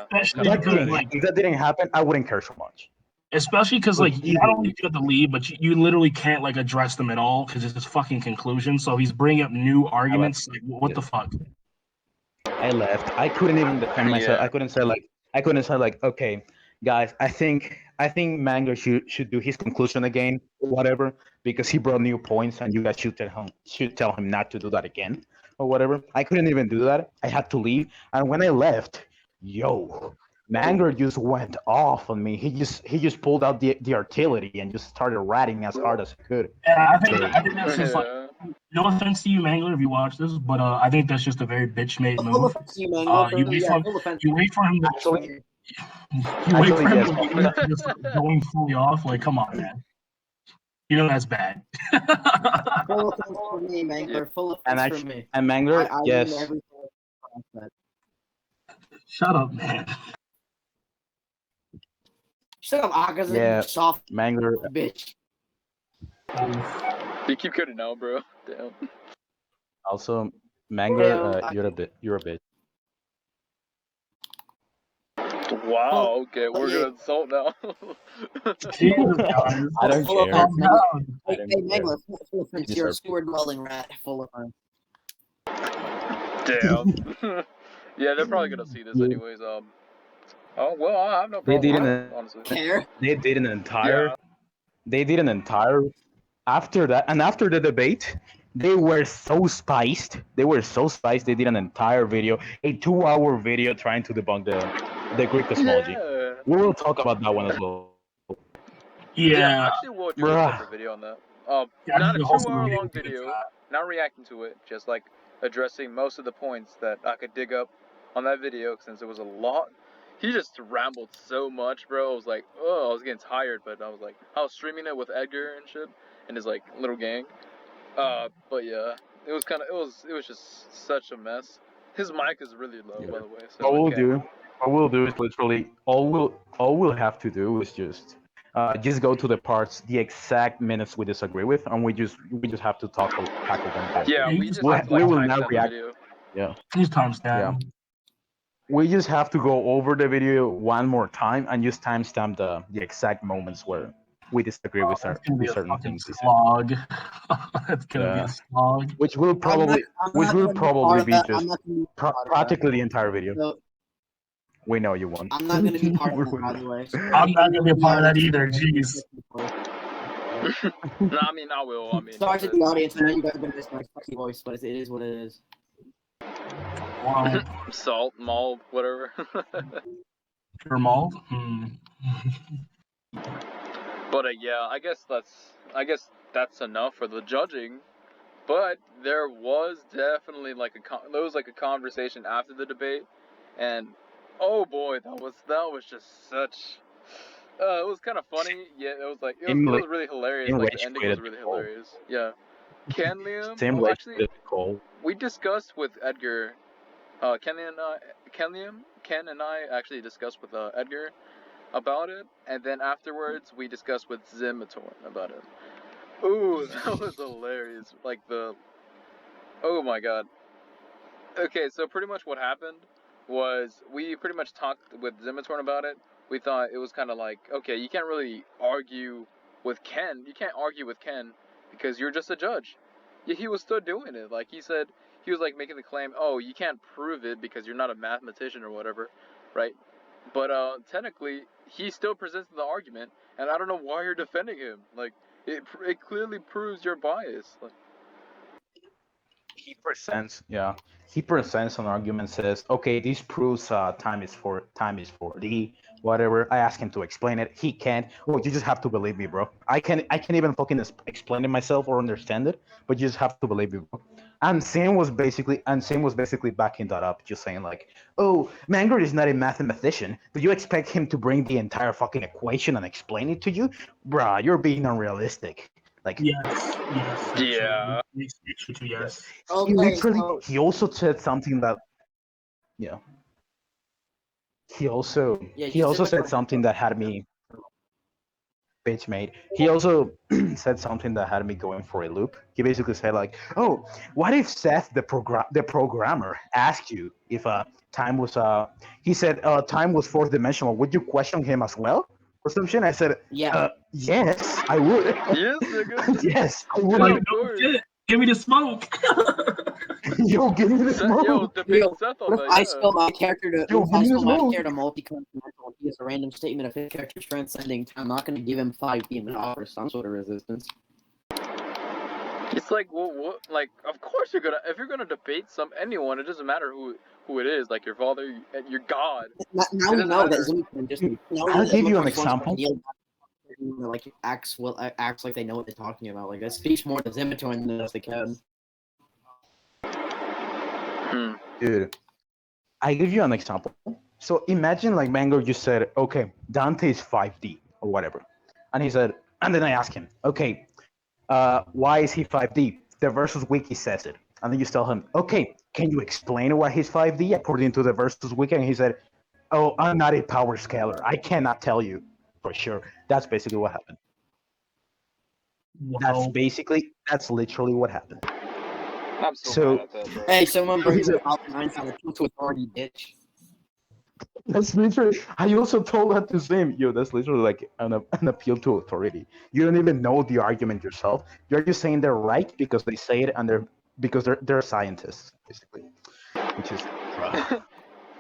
If that didn't happen, I wouldn't care so much. Especially because like not only do you have the lead, but you literally can't like address them at all because it's his fucking conclusion. So he's bringing up new arguments. Like, what the fuck? I left. I couldn't even defend myself. I couldn't say like, okay, guys, I think Mangler should do his conclusion again, or whatever, because he brought new points, and you guys should tell him not to do that again, or whatever. I couldn't even do that. I had to leave, and when I left, Mangler just went off on me. He just pulled out the artillery and just started ratting as hard as he could. Yeah, I think that's just like, no offense to you, Mangler, if you watch this, but I think that's just a very bitch-made move. Full offense to you, Mangler. You wait for him to actually. To just going fully off. Like, come on, man. You know that's bad. Full offense for me, Mangler. Full offense for me. And Mangler, yes. Shut up, man. Shut up, Akazan, soft Mangler, bitch. You keep cutting out, bro. Damn. Also, Mangler, you're a bit. Wow. Okay, we're gonna insult now. Jesus, guys. I don't Full of care. offense. Down. I Hey, don't hey, care. Mangler, full of offense. You You're a deserve it. sewer dwelling rat. Full of offense. Damn. Yeah, they're probably gonna see this Yeah. anyways. Oh well, I have no They problem did with an it, honestly. Care? they did an entire Yeah. they did an entire after that, and after the debate, they were so spiced. They were so spiced. They did an entire video, a 2-hour video trying to debunk the Greek cosmology. Yeah. We will talk about that one as well. Yeah, Yeah. actually, we'll do a Bruh. separate video on that. Yeah, I Not need a to host a 2-hour review long to get to video, that. not reacting to it, just like addressing most of the points that I could dig up on that video since it was a lot. He just rambled so much, bro. I was like, oh, I was getting tired, but I was streaming it with Edgar and shit and his like little gang. But yeah, it was just such a mess. His mic is really low, by the way. So okay. What we'll do is literally all we'll have to do is just go to the parts, the exact minutes we disagree with, and we just have to tackle them there. Yeah, Yeah, we you just just have to We like will now timestamp the react. video. Yeah, use timestamp. yeah. We just have to go over the video one more time and just timestamp the exact moments where we disagree with That's gonna be a certain fucking things he said. slog. That's gonna be Yeah. a slog. Which will probably I'm not gonna be part be of that. just I'm not gonna be part of that. practically the entire video. So, We know you won't. I'm not gonna be part of that, by the way. So I'm not gonna be a part of that either. Jeez. No, I mean I will. I mean, Sorry to the audience. I know you guys are gonna miss my sexy voice, but it is what it is. Wow. salt, malt, whatever. Pure malt? But yeah, I guess that's enough for the judging. But there was definitely there was like a conversation after the debate, and oh boy, that was just such. It was kind of funny. Yeah, it was really hilarious. Like the ending was really hilarious. Yeah, Ken Liam. Same Oh, like actually, Cole. we discussed with Edgar. Ken and I actually discussed with Edgar about it, and then afterwards we discussed with Zimatorn about it. Ooh, that was hilarious. Oh my god. Okay, so pretty much what happened was we pretty much talked with Zimatorn about it. We thought it was kind of like, okay, you can't really argue with Ken. You can't argue with Ken because you're just a judge. Yeah, he was still doing it. Like he said, he was like making the claim, oh, you can't prove it because you're not a mathematician or whatever, right? But technically, he still presents the argument, and I don't know why you're defending him. Like it clearly proves your bias. Like, He presents an argument, says, okay, this proves time is 4D, whatever. I ask him to explain it. He can't. Well, you just have to believe me, bro. I can't even fucking explain it myself or understand it, but you just have to believe me, bro. And Sam was basically backing that up, just saying like, oh, Manger is not a mathematician. Do you expect him to bring the entire fucking equation and explain it to you? Bruh, you're being unrealistic. Like, Yes. yeah. Yes. He also said something that, yeah. He also said something that had me, bitch mate. He also said something that had me going for a loop. He basically said like, oh, what if Seth, the programmer, asked you if time was he said time was 4-dimensional? Would you question him as well? Or some shit? I said, Yeah. yes, I would. Yes, nigga. Yes, I would. Like, of course. shit. Give me the smoke. Yo, give me the smoke. Yo, debate Seth on What that. if I Yeah. spell my character to Yo, give me the smoke. multi-continental and he has a random statement of his character transcending time? I'm not going to give him 5 and offer some sort of resistance. It's like, well, what? Like, of course if you're gonna debate anyone, it doesn't matter who it is. Like your father, your God. Now we know that Zimatorn just. I'll give you an example. Like acts like they know what they're talking about. Like that speaks more to Zimatorn than they can. Dude, I give you an example. So imagine like Mango just said, okay, Dante is 5D or whatever, and he said, and then I asked him, okay, why is he 5D? The Versus Wiki says it, and then you tell him, okay, can you explain why he's 5D according to the Versus Wiki? And he said, oh, I'm not a power scaler. I cannot tell you for sure. That's basically what happened. Wow. That's literally what happened. I'm still So- mad at that, bro. Hey, someone bring in Albert Einstein appeal to authority, bitch. That's literally. I also told that to Zim. Yo, that's literally like an appeal to authority. You don't even know the argument yourself. You're just saying they're right because they say it, and they're scientists, basically. Which is,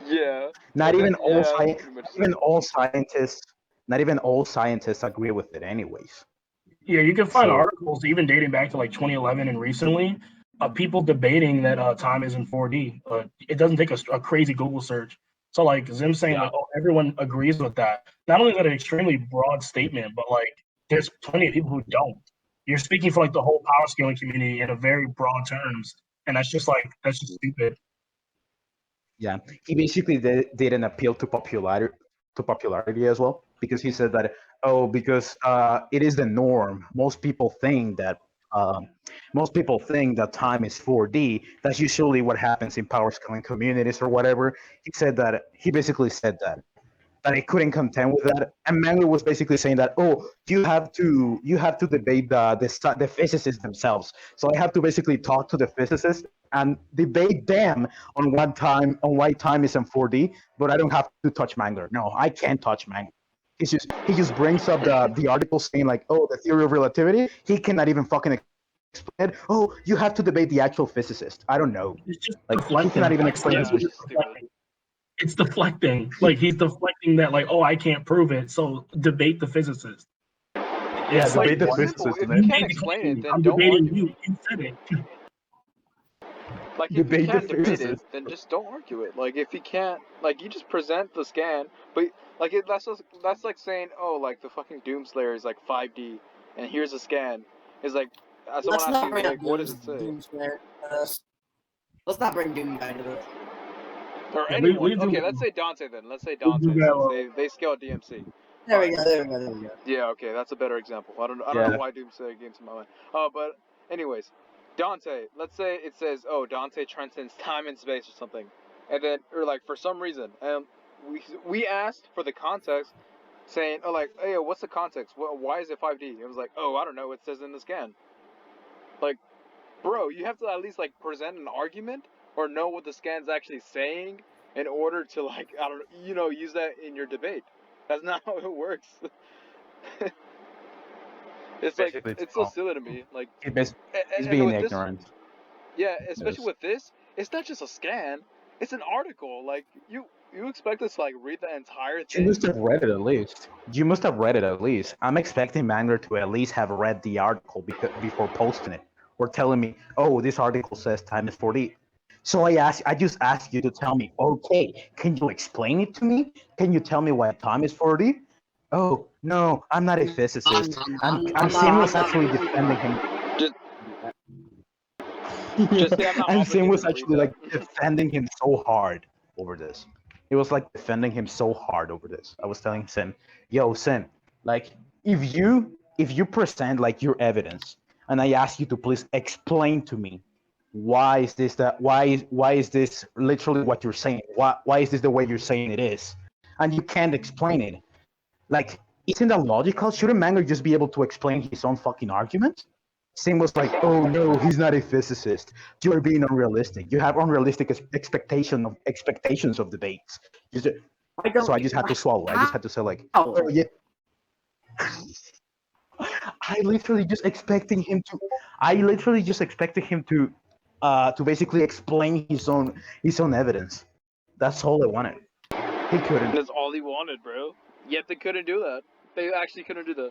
Yeah. not even all that's sci- pretty much not even all scientists, not even all scientists agree with it, anyways. Yeah, you can find So- articles even dating back to like 2011 and recently, people debating that time is in 4D. It doesn't take a crazy Google search. So like Zim saying like, oh, everyone agrees with that. Not only is that an extremely broad statement, but like there's plenty of people who don't. You're speaking for like the whole power scaling community in a very broad terms, and that's just stupid. Yeah, he basically did an appeal to popularity as well, because he said that because it is the norm. Most people think that time is 4D. That's usually what happens in power scaling communities or whatever. He basically said that I couldn't contend with that. And Mangler was basically saying that, you have to debate the physicists themselves. So I have to basically talk to the physicists and debate them on why time is in 4D, but I don't have to touch Mangler. No, I can't touch Mangler. He just brings up the article saying like, the theory of relativity. He cannot even fucking explain it. Oh, you have to debate the actual physicist. I don't know. It's just Like, deflecting. he cannot even explain Yeah, it. it's stupid. It's deflecting. Like he's deflecting that like, oh, I can't prove it. So debate the physicist. Yeah, It's debate the It's physicist. simple. If man. you you can't made the explain claim. it, then I'm don't debating argue you. it. You said it. Like, if you Debate the can't debate it, physicist. then just don't argue it. Like, if you can't, like, you just present the scan, but like that's like saying, oh, like the fucking Doomslayer is like 5D, and here's a scan. It's like, someone Let's asks not you, bring like, up what does it say? Doomslayer. Let's not bring Doom guy into this. Or Yeah, anyone. leave Doom Okay, alone. let's say Dante then. Let's say Leave Dante, Doom guy since alone. they scale DMC. There we Fine. go. There we go. There we go. Yeah, okay, that's a better example. I don't Yeah. know why Doomslayer came to my mind. But anyways, Dante. Let's say it says, oh, Dante transcends time and space or something, and then or like for some reason, and we asked for the context, saying, oh, like, hey, what's the context? Why is it 5D? It was like, oh, I don't know. It says in the scan. Like, bro, you have to at least like present an argument or know what the scan's actually saying in order to like I don't use that in your debate. That's not how it works. It's like Basically, it's so silly to me. Like, he's and being with this, ignorant. yeah, especially Yes. with this, it's not just a scan; it's an article. Like, you expect us to like read the entire You thing? must have read it at least. You must have read it at least. I'm expecting Mangler to at least have read the article before posting it, or telling me, "Oh, this article says time is 4D." So I just asked you to tell me. Okay, can you explain it to me? Can you tell me why time is 4D? Oh no, I'm not a physicist. And Sim was actually defending him. Just say I'm not And Sim obligated was to read actually that. like defending him so hard over this. He was like defending him so hard over this. I was telling Sim, yo, Sim, like if you present like your evidence and I ask you to please explain to me why is this literally what you're saying? Why is this the way you're saying it is? And you can't explain it. Like, isn't that logical? Shouldn't Mangler just be able to explain his own fucking argument? Sim was like, "Oh no, he's not a physicist. You're being unrealistic. You have unrealistic expectations of debates." So I just had to swallow. I just had to say like, "Oh yeah." I literally just expecting him to. I literally just expected him to basically explain his own evidence. That's all I wanted. He couldn't. That's all he wanted, bro. Yet they couldn't do that. They actually couldn't do that.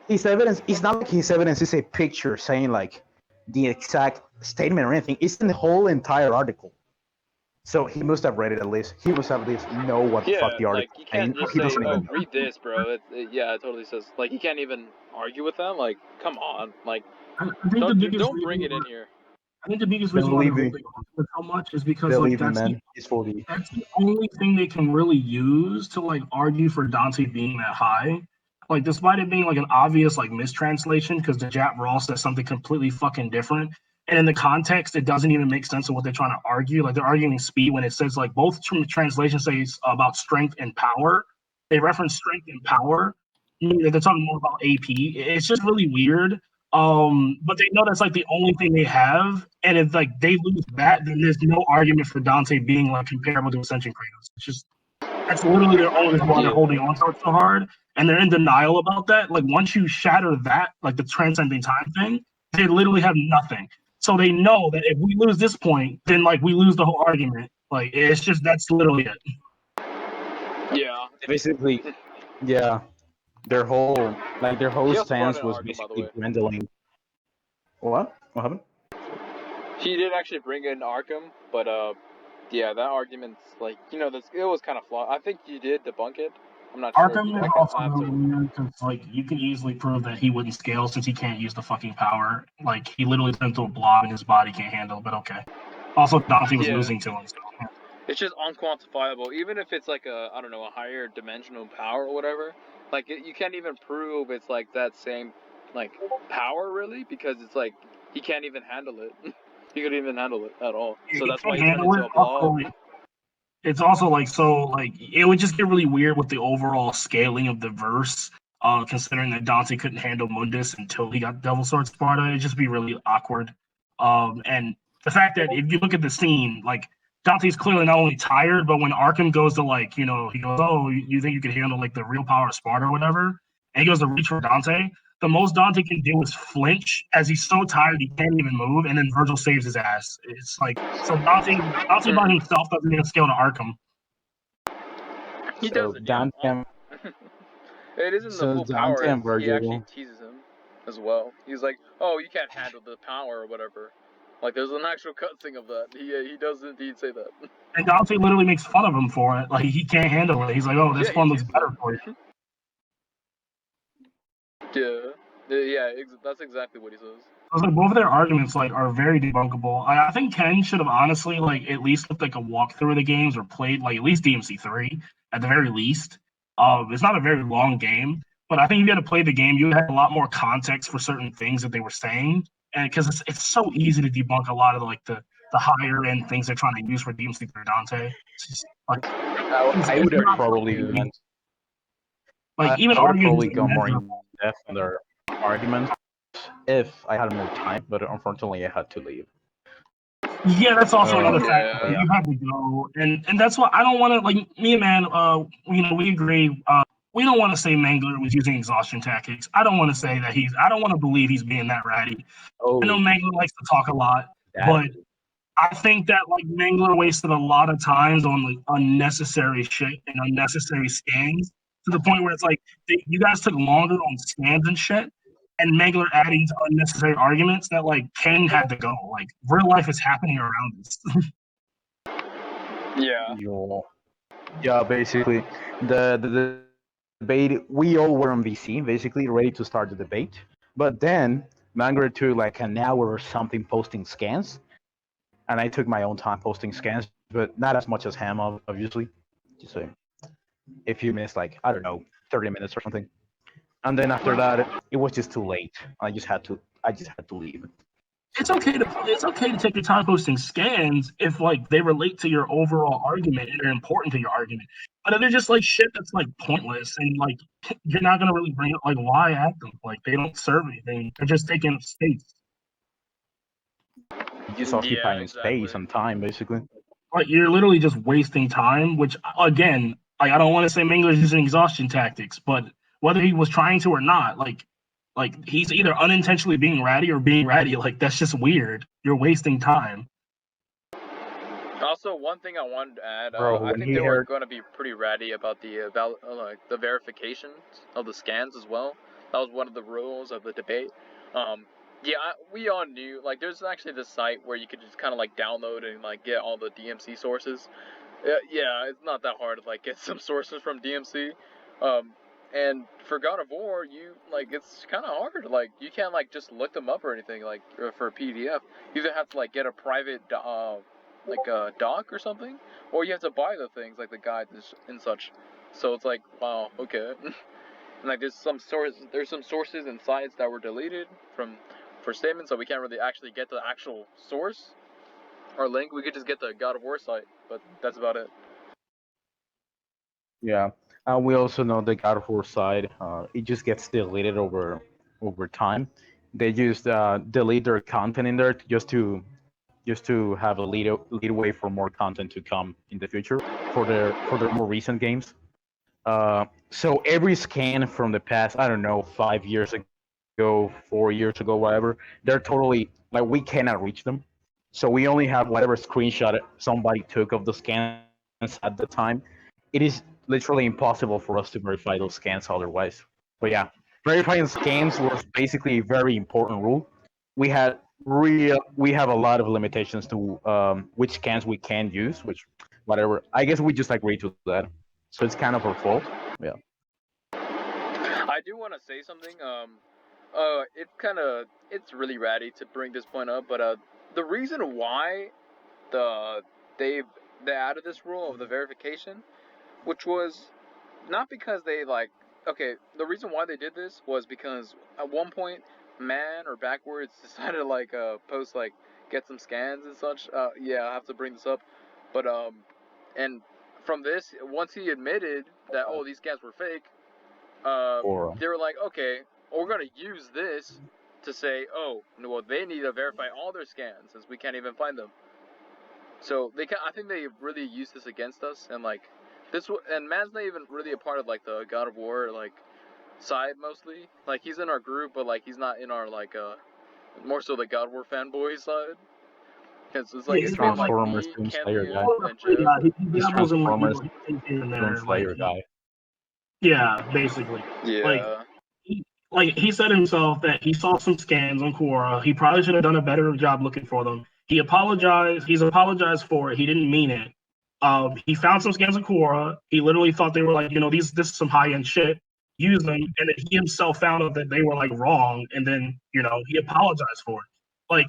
His evidence, it's not like his evidence is a picture saying like the exact statement or anything. It's in the whole entire article. So he must have read it at least. He must have at least know what the fuck the Like, article you is can't saying. just He say, doesn't oh, even. read this, bro. It totally says, like, you can't even argue with them. Like, come on. Like, I think the biggest don't reason bring it why, in here. I think the biggest reason why they're Believe me, holding on to it so much is because like believe me, man. It's 4D. that's the only thing they can really use to like argue for Dante being that high. Like, despite it being like an obvious like mistranslation, because the Jap Raw says something completely fucking different, and in the context, it doesn't even make sense of what they're trying to argue. Like, they're arguing speed when it says like both translations say about strength and power. They reference strength and power. They're talking more about AP. It's just really weird. But they know that's like the only thing they have, and if like they lose that, then there's no argument for Dante being like comparable to Ascension Kratos. It's just that's literally their only reason why they're holding on to it so hard, and they're in denial about that. Like once you shatter that, like the transcending time thing, they literally have nothing. So they know that if we lose this point, then like we lose the whole argument. Like it's just that's literally it. Yeah. Basically, yeah. Their whole stance was Arkham, basically dwindling. What? What happened? He did actually bring in Arkham, but yeah, that argument's like it was kind of flawed. I think you did debunk it. I'm not sure. Arkham is also really weird because like you can easily prove that he wouldn't scale since he can't use the fucking power. Like he literally turns into a blob and his body can't handle. But okay. Also, Dante was losing to him. So. It's just unquantifiable. Even if it's like a higher dimensional power or whatever, like you can't even prove it's like that same like power really, because it's like he can't even handle it. He couldn't even handle it at all. So that's why he turned into a blob. It's also like so like it would just get really weird with the overall scaling of the verse. Considering that Dante couldn't handle Mundus until he got Devil Sword Sparta, it'd just be really awkward. And the fact that if you look at the scene, like Dante's clearly not only tired, but when Arkham goes to like, he goes, "Oh, you think you can handle like the real power of Sparta or whatever?" And he goes to reach for Dante. The most Dante can do is flinch as he's so tired he can't even move, and then Virgil saves his ass. It's like so Dante by himself doesn't even scale to Arkham. He doesn't. Dante. It isn't the full power. He actually Virgil. teases him as well. He's like, "Oh, you can't handle the power or whatever." Like, there's an actual cutscene of that. He does indeed say that. And Dante literally makes fun of him for it. Like he can't handle it. He's like, "Oh, this one looks better for you." Yeah, that's exactly what he says. So like both of their arguments like are very debunkable. I think Ken should have honestly like at least looked like a walkthrough of the games or played like at least DMC 3 at the very least. It's not a very long game, but I think if you had to play the game, you would have a lot more context for certain things that they were saying, and because it's so easy to debunk a lot of like the higher end things they're trying to use for DMC 3 Dante. It's just like I would have probably went. Like even I would have arguing probably gone more in depth on their arguments if I had more time, but unfortunately I had to leave. Yeah, that's also another factor. You have to go, and that's why I don't want to like me and man. We agree. We don't want to say Mangler was using exhaustion tactics. I don't want to say that I don't want to believe he's being that ratty. I know Mangler likes to talk a lot, but I think that like Mangler wasted a lot of times on like unnecessary shit and unnecessary scans to the point where it's like you guys took longer on scans and shit, and Mangler adding to unnecessary arguments that like Ken had to go. Like real life is happening around us. Yeah. Yeah, basically the debate. We all were on VC, basically ready to start the debate, but then Mangler took like an hour or something posting scans. And I took my own time posting scans, but not as much as him, obviously. Just a few minutes, like, I don't know, 30 minutes or something. And then after that, it was just too late. I just had to leave. It's okay to take your time posting scans if like they relate to your overall argument and they're important to your argument. But if they're just like shit that's like pointless and like you're not gonna really bring up like why add them? Like they don't serve anything. They're just taking up space. Just occupying space and time, basically. Like you're literally just wasting time. Which again, like I don't want to say Mangler's using exhaustion tactics, but whether he was trying to or not, like he's either unintentionally being ratty or being ratty. Like that's just weird. You're wasting time. Also, one thing I wanted to add, I think they were going to be pretty ratty about the verifications of the scans as well. That was one of the rules of the debate. We all knew, like, there's actually this site where you could just kind of like download and like get all the DMC sources. Yeah, it's not that hard to like get some sources from DMC. And for God of War, it's kind of hard. Like, you can't like just look them up or anything. Like for a PDF, you either have to like get a private like a doc or something, or you have to buy the things like the guides and such. So it's like, wow, okay. And like there's some sources and sites that were deleted for statements, so we can't really actually get the actual source or link. We could just get the God of War site, but that's about it. Yeah, we also know the God of War side. It just gets deleted over time, they just delete their content in there just to have a leadway for more content to come in the future for their more recent games. So every scan from the past, I don't know, 5 years ago, 4 years ago, whatever, they're totally like we cannot reach them. So we only have whatever screenshot somebody took of the scans at the time. It is literally impossible for us to verify those scans otherwise. But yeah, verifying scans was basically a very important rule. We have a lot of limitations to which scans we can use, which whatever. I guess we just agreed to that, so it's kind of our fault. Yeah. I do want to say something. It's really ratty to bring this point up, but the reason why the they they added this rule of the verification, which was not because they like okay, the reason why they did this was because at one point man or backwards decided to like post like get some scans and such. Yeah, I have to bring this up, but and from this once he admitted that oh these scans were fake, Or they were like, okay, we're gonna use this to say, oh, well, they need to verify all their scans since we can't even find them. So I think they really used this against us, and like and Man's not even really a part of like the God of War like side mostly. Like he's in our group, but like he's not in our like more so the God of War fanboy side. Cause it's like Yeah, it's he's been not like like Transformers me, Doom Slayer Kelly, guy. and Jeff. he He's dabbles in like Transformers here and Doom there, like Slayer guy. yeah, basically. Like Yeah. he said himself that he saw some scans on Quora. He probably should have done a better job looking for them. He apologized. He's apologized for it. He didn't mean it. He found some scans on Quora. He literally thought they were like, this is some high end shit. Use them, and then he himself found out that they were like wrong, and then he apologized for it. Like,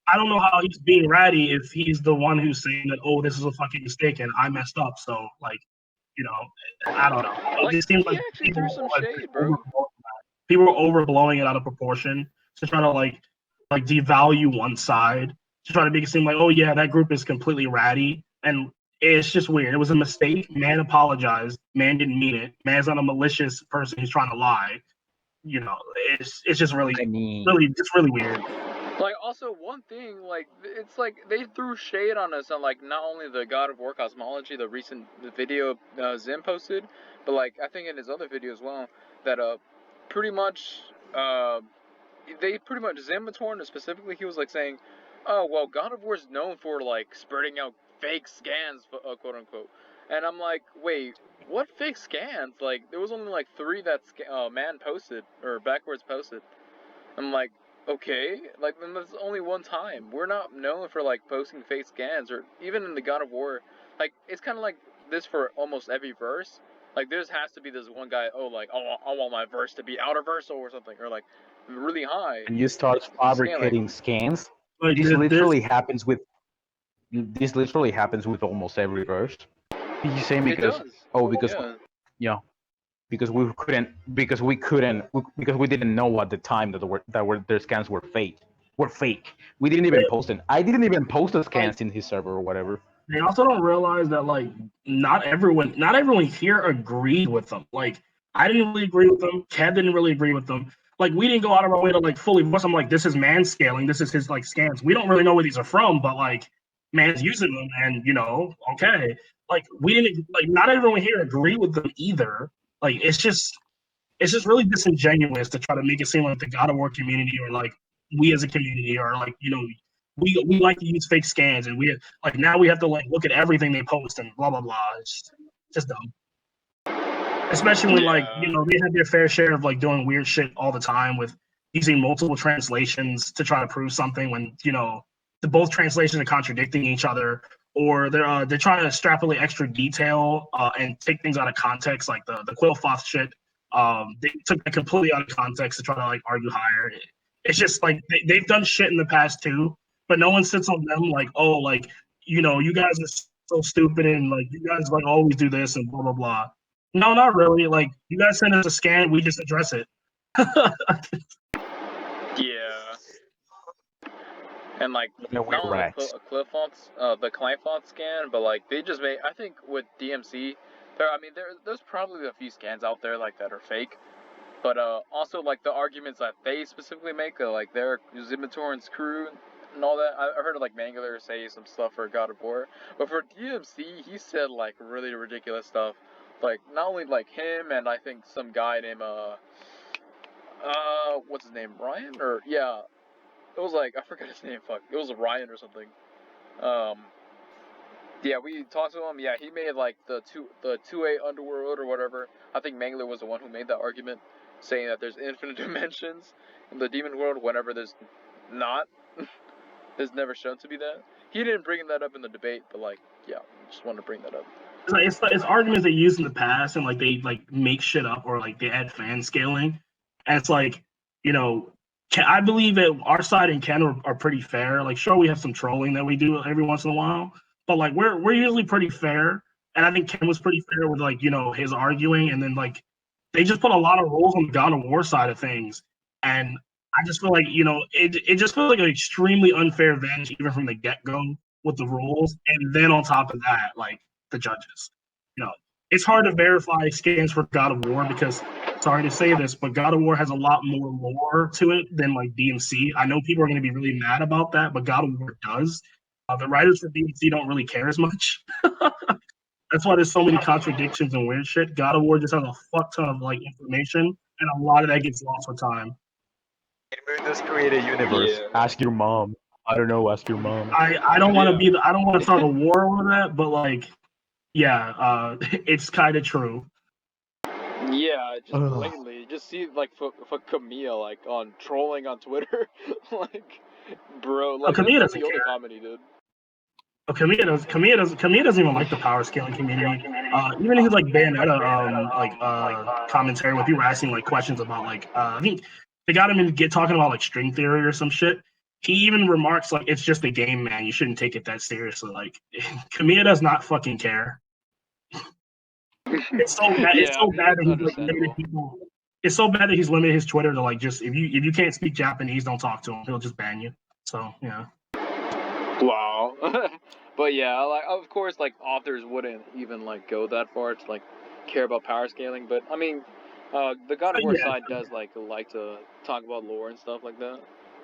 I don't know how he's being ratty if he's the one who's saying that, oh, this is a fucking mistake and I messed up. So like, you know, I don't know. It Like just seems he like actually threw some shade, bro. people were overblowing it out of proportion to try to like devalue one side to try to make it seem like, oh yeah, that group is completely ratty, and it's just weird. It was a mistake. Man apologized. Man didn't mean it. Man's not a malicious person who's trying to lie. It's just really I mean, really weird. Like also one thing, like it's like they threw shade on us on like not only the God of War cosmology, the recent video Zim posted, but like I think in his other video as well that pretty much uh they pretty much Zimbatorn specifically he was like saying, oh well God of War is known for like spurting out fake scans quote unquote, and I'm like wait what fake scans like there was only like 3 that man posted or backwards posted. I'm like, okay, like then that's only one time. We're not known for like posting fake scans or even in the God of War. Like it's kind of like this for almost every verse. Like there has to be this one guy. Oh, like I want my verse to be outerversal or something, or like really high. and you start Scan like fabricating scans. Like This there's literally happens with almost every verse. You say it because does. because Yeah. yeah because we didn't know at the time that their scans were fake. We didn't even post it. I didn't even post the scans in his server or whatever. they also don't realize that like not everyone here agreed with them. Like I didn't really agree with them. Kev didn't really agree with them. Like we didn't go out of our way to like fully voice. I'm like, this is man scaling. This is his like scans. We don't really know where these are from, but like man's using them, and okay. Like we didn't like not everyone here agree with them either. Like it's just really disingenuous to try to make it seem like the God of War community or like we as a community are like we like to use fake scans and we like now we have to like look at everything they post and blah blah blah. It's just dumb. Especially when like Yeah. they have their fair share of like doing weird shit all the time with using multiple translations to try to prove something when the both translations are contradicting each other or they're trying to extrapolate extra detail and take things out of context like the Quillfoth shit. They took it completely out of context to try to like argue higher. It's just like they've done shit in the past too, but no one sits on them like, oh, like you guys are so stupid and like you guys like always do this and blah blah blah. No, not really. Like you guys send us a scan, we just address it. Yeah. And like No, we're not only rats. the client font scan, but like they just made. I think with DMC, there's probably a few scans out there like that are fake. But also like the arguments that they specifically make, like their Zimmertorn's crew and all that. I heard like Mangler say some stuff for God of War, but for DMC, he said like really ridiculous stuff. Like not only like him and I think some guy named what's his name, Ryan, or yeah, it was like I forgot his name. Fuck, it was Ryan or something. Yeah, we talked to him. Yeah, he made like the 2A underworld or whatever. I think Mangler was the one who made that argument, saying that there's infinite dimensions in the demon world whenever there's not. There's never shown to be that. He didn't bring that up in the debate, but like, yeah, just wanted to bring that up. It's arguments they use in the past, and like they like make shit up, or like they add fan scaling, and it's like, you know, I believe that our side and Ken are pretty fair. Like, sure, we have some trolling that we do every once in a while, but like we're usually pretty fair. And I think Ken was pretty fair with like, you know, his arguing, and then like they just put a lot of rules on the God of War side of things, and I just feel like, you know, it just feels like an extremely unfair advantage even from the get go with the rules, and then on top of that, like the judges. You know, it's hard to verify scans for God of War because, sorry to say this, but God of War has a lot more lore to it than like DMC. I know people are going to be really mad about that, but God of War does. The writers for DMC don't really care as much. That's why there's so many contradictions and weird shit. God of War just has a fuck ton of like information, and a lot of that gets lost with time. Just create a universe. Yeah. Ask your mom. I don't know. Ask your mom. I don't want to be. I don't want to start a war over that, but like, yeah, it's kind of true. Yeah, just blatantly, just see like for Camille like on trolling on Twitter, like, bro, like Camille that's doesn't the only care. comment he did. Camille doesn't even like the power scaling community. Even his like Bayonetta commentary when people were asking like questions about like I think they got him in talking about like string theory or some shit. He even remarks like it's just a game, man. You shouldn't take it that seriously. Like Camille does not fucking care. It's so bad. It's so bad that he's like limited people. It's so bad that he's limited his Twitter to like just if you can't speak Japanese, don't talk to him. He'll just ban you. So yeah. Wow. But yeah, like of course, like authors wouldn't even like go that far to like care about power scaling. But I mean, the God of War side does like to talk about lore and stuff like that.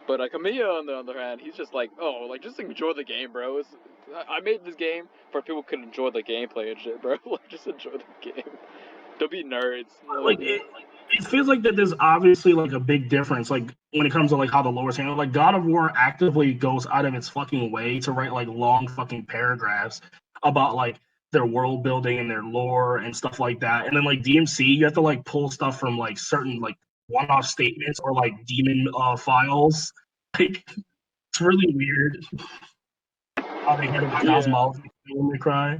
But Kamiya on the other hand, he's just like, oh, like just enjoy the game, bro. I made this game for people could enjoy the gameplay and shit, bro. Like just enjoy the game. Don't be nerds. Like it feels like that there's obviously like a big difference like when it comes to like how the lore is handled. Like God of War actively goes out of its fucking way to write like long fucking paragraphs about like their world building and their lore and stuff like that. And then like DMC, you have to like pull stuff from like certain like one-off statements or like demon files. Like it's really weird how they handle the cosmology when they cry.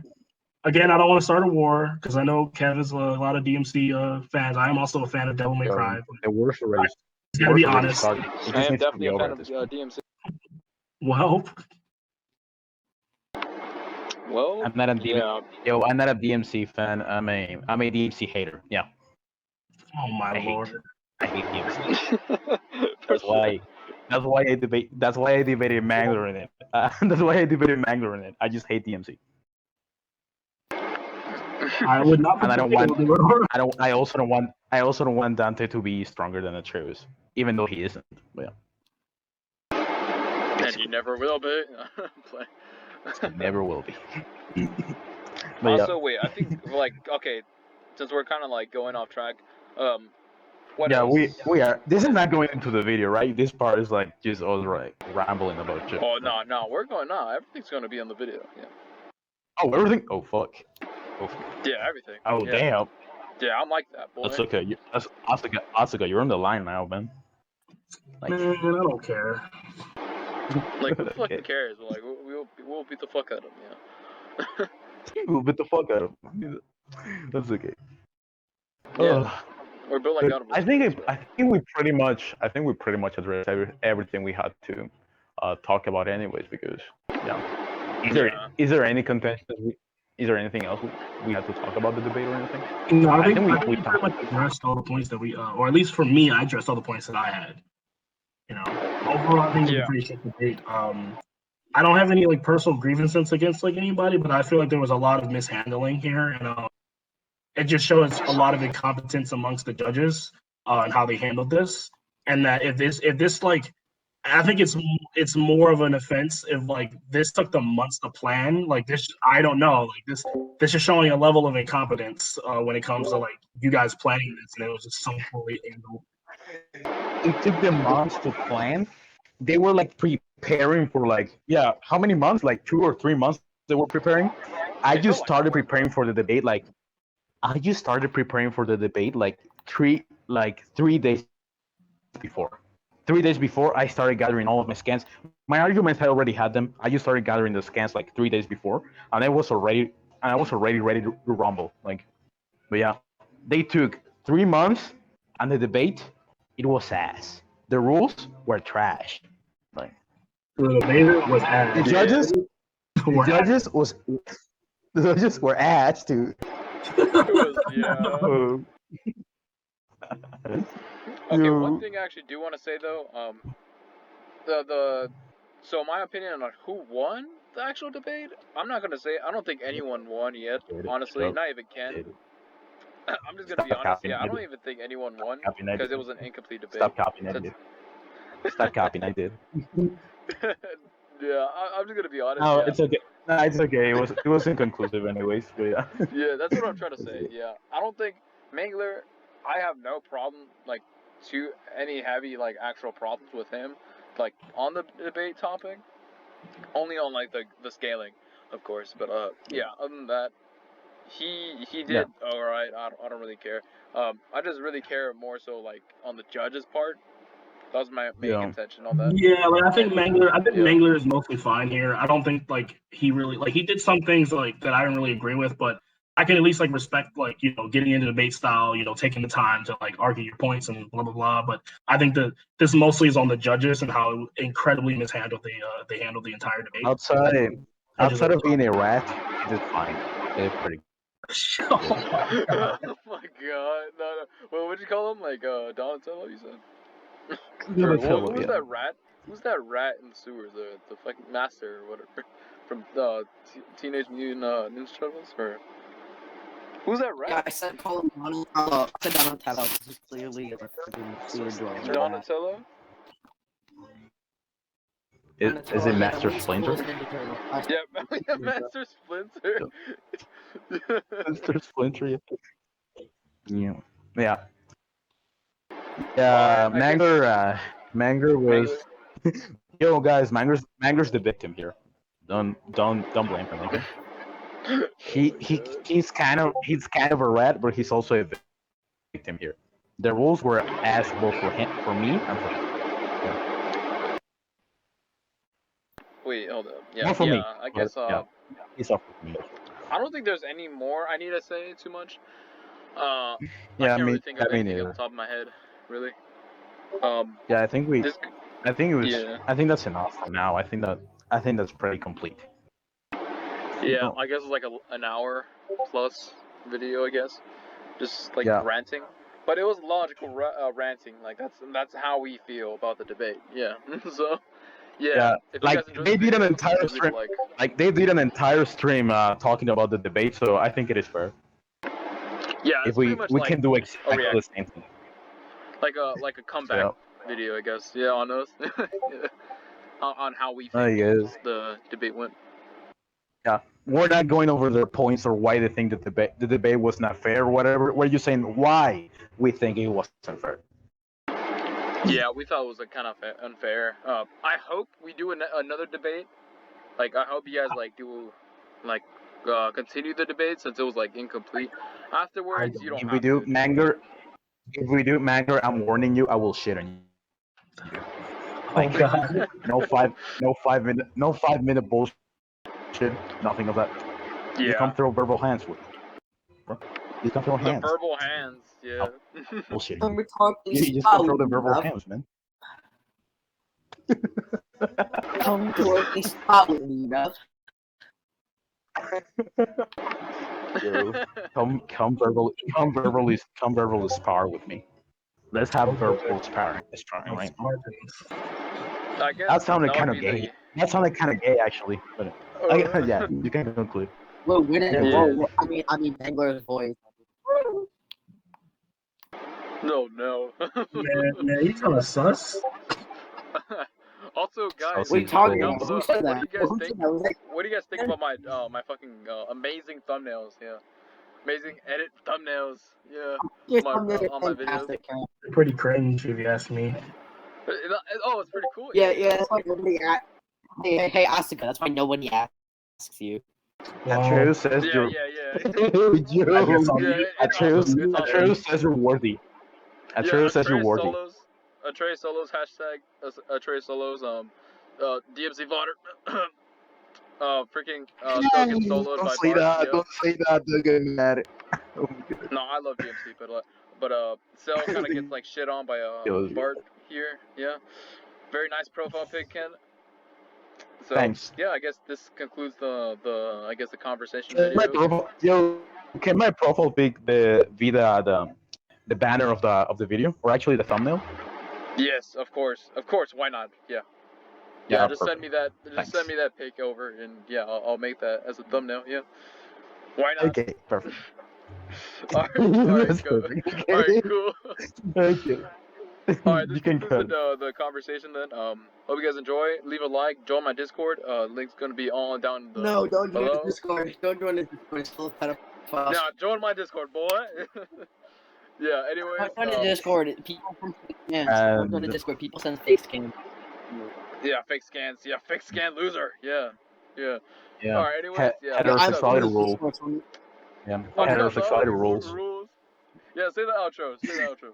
Again, I don't want to start a war because I know Kev is a lot of DMC fans. I am also a fan of Devil May Cry. The worst already. It's gotta be honest. I am definitely a fan of DMC. Well, I'm not a I'm not a DMC fan. I'm a DMC hater. Yeah. Oh my lord. I hate DMC. That's why I debate. That's why I debated Mangler in it. That's why I debated Mangler in it. I just hate DMC. I would not. And I also don't want Dante to be stronger than Atreus, even though he isn't. But yeah. And you never will be. Never will be. Also, wait. I think like okay, since we're kind of like going off track. What else? we are. This is not going into the video, right? This part is like just us like rambling about shit. Oh no, we're going everything's gonna be on the video. Yeah. Oh, everything. Oh fuck. Yeah, everything. Oh, yeah. Damn. Yeah, I'm like that, boy. That's okay. That's Asuka, you're on the line now, man. Like, man, I don't care. Like, who fucking cares? Like, we'll beat the fuck out of him, yeah. We'll beat the fuck out of him. That's okay. Yeah. We're built like God of War. I think we pretty much addressed everything we had to talk about, anyways. Because is there any contention? Is there anything else we had to talk about the debate or anything? No, I think we pretty much addressed all the points that we, or at least for me, I addressed all the points that I had. You know, overall, I think it was a pretty sick debate. I don't have any like personal grievances against like anybody, but I feel like there was a lot of mishandling here, and it just shows a lot of incompetence amongst the judges. and how they handled this, and that if this like, I think it's more of an offense if like this took them months to plan. Like this, I don't know. Like this is showing a level of incompetence when it comes to like you guys planning this, and it was just so poorly handled. It took them months to plan. They were like preparing for like how many months? Like 2 or 3 months they were preparing. I just started preparing for the debate like 3 days before. 3 days before I started gathering all of my scans. My arguments I already had them. I just started gathering the scans like 3 days before, and I was already ready to rumble. Like, but yeah, they took 3 months, and the debate, it was ass. The rules were trash. Like The debate was the ass. judges, the Were ass. judges was the judges were ass too. Okay, one thing I actually do want to say though, so my opinion on who won the actual debate, I'm not gonna say. I don't think anyone won yet. Honestly, not even Ken. I'm just gonna be honest. Yeah, I don't even think anyone won because it was an incomplete debate. Stop copying, I did. Stop copying, I did. Yeah, I'm just gonna be honest. No, yeah. it's okay. No, it's okay. It was inconclusive, anyways. But yeah. Yeah, that's what I'm trying to say. Yeah, I don't think Mangler. I have no problem like any heavy like actual problems with him, like on the debate topic. Only on like the scaling, of course. But yeah. Other than that, he did all right. I don't really care. I just really care more so like on the judge's part. That was my main contention on that. Yeah, like I think Mangler is mostly fine here. I don't think like he really like he did some things like that I don't really agree with, but I can at least like respect like getting into debate style, taking the time to like argue your points and blah blah blah. But I think that this mostly is on the judges and how incredibly mishandled they handled the entire debate. Outside of being a rat, he did fine. They did pretty. Oh my god! No. Well, what'd you call him? Like Donatello? You said. Donatello, who's that rat? Who's that rat in the sewers? The fucking master or whatever from Teenage Mutant Ninja Turtles? Or who's that rat? Yeah, I said call him Donatello. I said Donatello. This is clearly a freaking sewer dweller. Donatello. Is it Master Splinter? Yeah, Master Splinter. Master Splinter. Yeah. Yeah. Yeah, Mangler was. Yo, guys, Mangler's the victim here. Don't blame him. Okay. He's kind of a rat, but he's also a victim here. The rules were ass both for me, and for him. Yeah. Wait, hold up. Yeah, Not for me. I guess. He's off for me. I don't think there's any more I need to say too much. I yeah, can't really think of anything off the top of my head, really. Yeah, I think that's enough for now. I think that's pretty complete. Yeah, I guess it's like an hour plus video. I guess, just like ranting, but it was logical ranting. Like that's how we feel about the debate. Yeah. So. Yeah. Like they did an entire stream. Like they did an entire stream talking about the debate. So I think it is fair. Yeah, if we can do exactly the same thing. Like a comeback video, I guess. Yeah, on us. On how we think the debate went. Yeah, we're not going over their points or why they think the debate was not fair or whatever. We're just saying why we think it wasn't fair. Yeah, we thought it was kind of unfair. I hope we do another debate. Like, I hope you guys do continue the debate since it was incomplete. Afterwards, you don't. If we do Mangler, I'm warning you. I will shit on you. Oh god! No 5 minute bullshit. Nothing of that. Yeah. You come throw verbal hands with. You come throw hands. The verbal hands. Yeah. Bullshit. You just come throw the verbal hands, man. Come to me, stop with me, bro. Come verbally spar with me. Let's have verbal sparring right now. That sounded kind of gay. That sounded kind of gay, actually. But yeah, you can conclude. Whoa, I mean, Mangler's voice. No. Man, you kind of sus. Also, guys, What are you Saucy talking down about? trolls. Who below, said what that? do you guys Who think? said that? Was that What do you guys think about my fucking amazing thumbnails? Yeah, amazing edit thumbnails. Yeah, your on my thumbnails are on my videos. fantastic, Karen. They're pretty cringe, if you ask me. Oh, it's pretty cool. Yeah, that's why nobody asks. Hey, Asuka, that's why nobody asks you. Well, Atreus says Yeah, you're. yeah. I guess I'll Yeah, need it's awesome. It's awesome. Atreus says you're worthy. Yeah, Atreus says you're Atreus worthy. Solos, Atreus Solos hashtag Atreus Solos. DMC fodder. Freaking still gets soloed by Bart. Yeah. Don't say that. Don't get mad. Oh my god. No, I love DMC, but Cell kind of gets like shit on by Yo, Bart here. Yeah. Very nice profile pic, Ken. So Thanks. yeah, I guess this concludes the conversation Can my video. profile, yo, can my profile pic be the banner of the video, or actually the thumbnail? Yes, of course, why not? Yeah. Yeah, just send me that. Just Thanks. send me that pic over, and yeah, I'll make that as a thumbnail. Yeah. Why not? Okay, perfect. All right, That's go. perfect. All right, cool. Okay. All right, You this can concludes cut. the conversation. Then, hope you guys enjoy. Leave a like. Join my Discord. Link's gonna be all down No, don't join below. the Discord. Don't join the Discord. It's full of pedophiles. Now, join my Discord, boy. Yeah. Anyways. Don't join the Discord. People send fake scans. Don't join the And Discord. People send fake scans. Yeah, fake scans. Yeah, fake scan loser. Yeah. yeah, All right. Anyways, yeah. I'm what's up? heterosexuality joining rule. Discord. So Yeah, What's up, heterosexuality dog? rules. Rules. Yeah. Say the outro. Say the outro.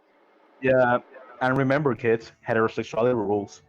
Yeah, and remember, kids, heterosexuality rules.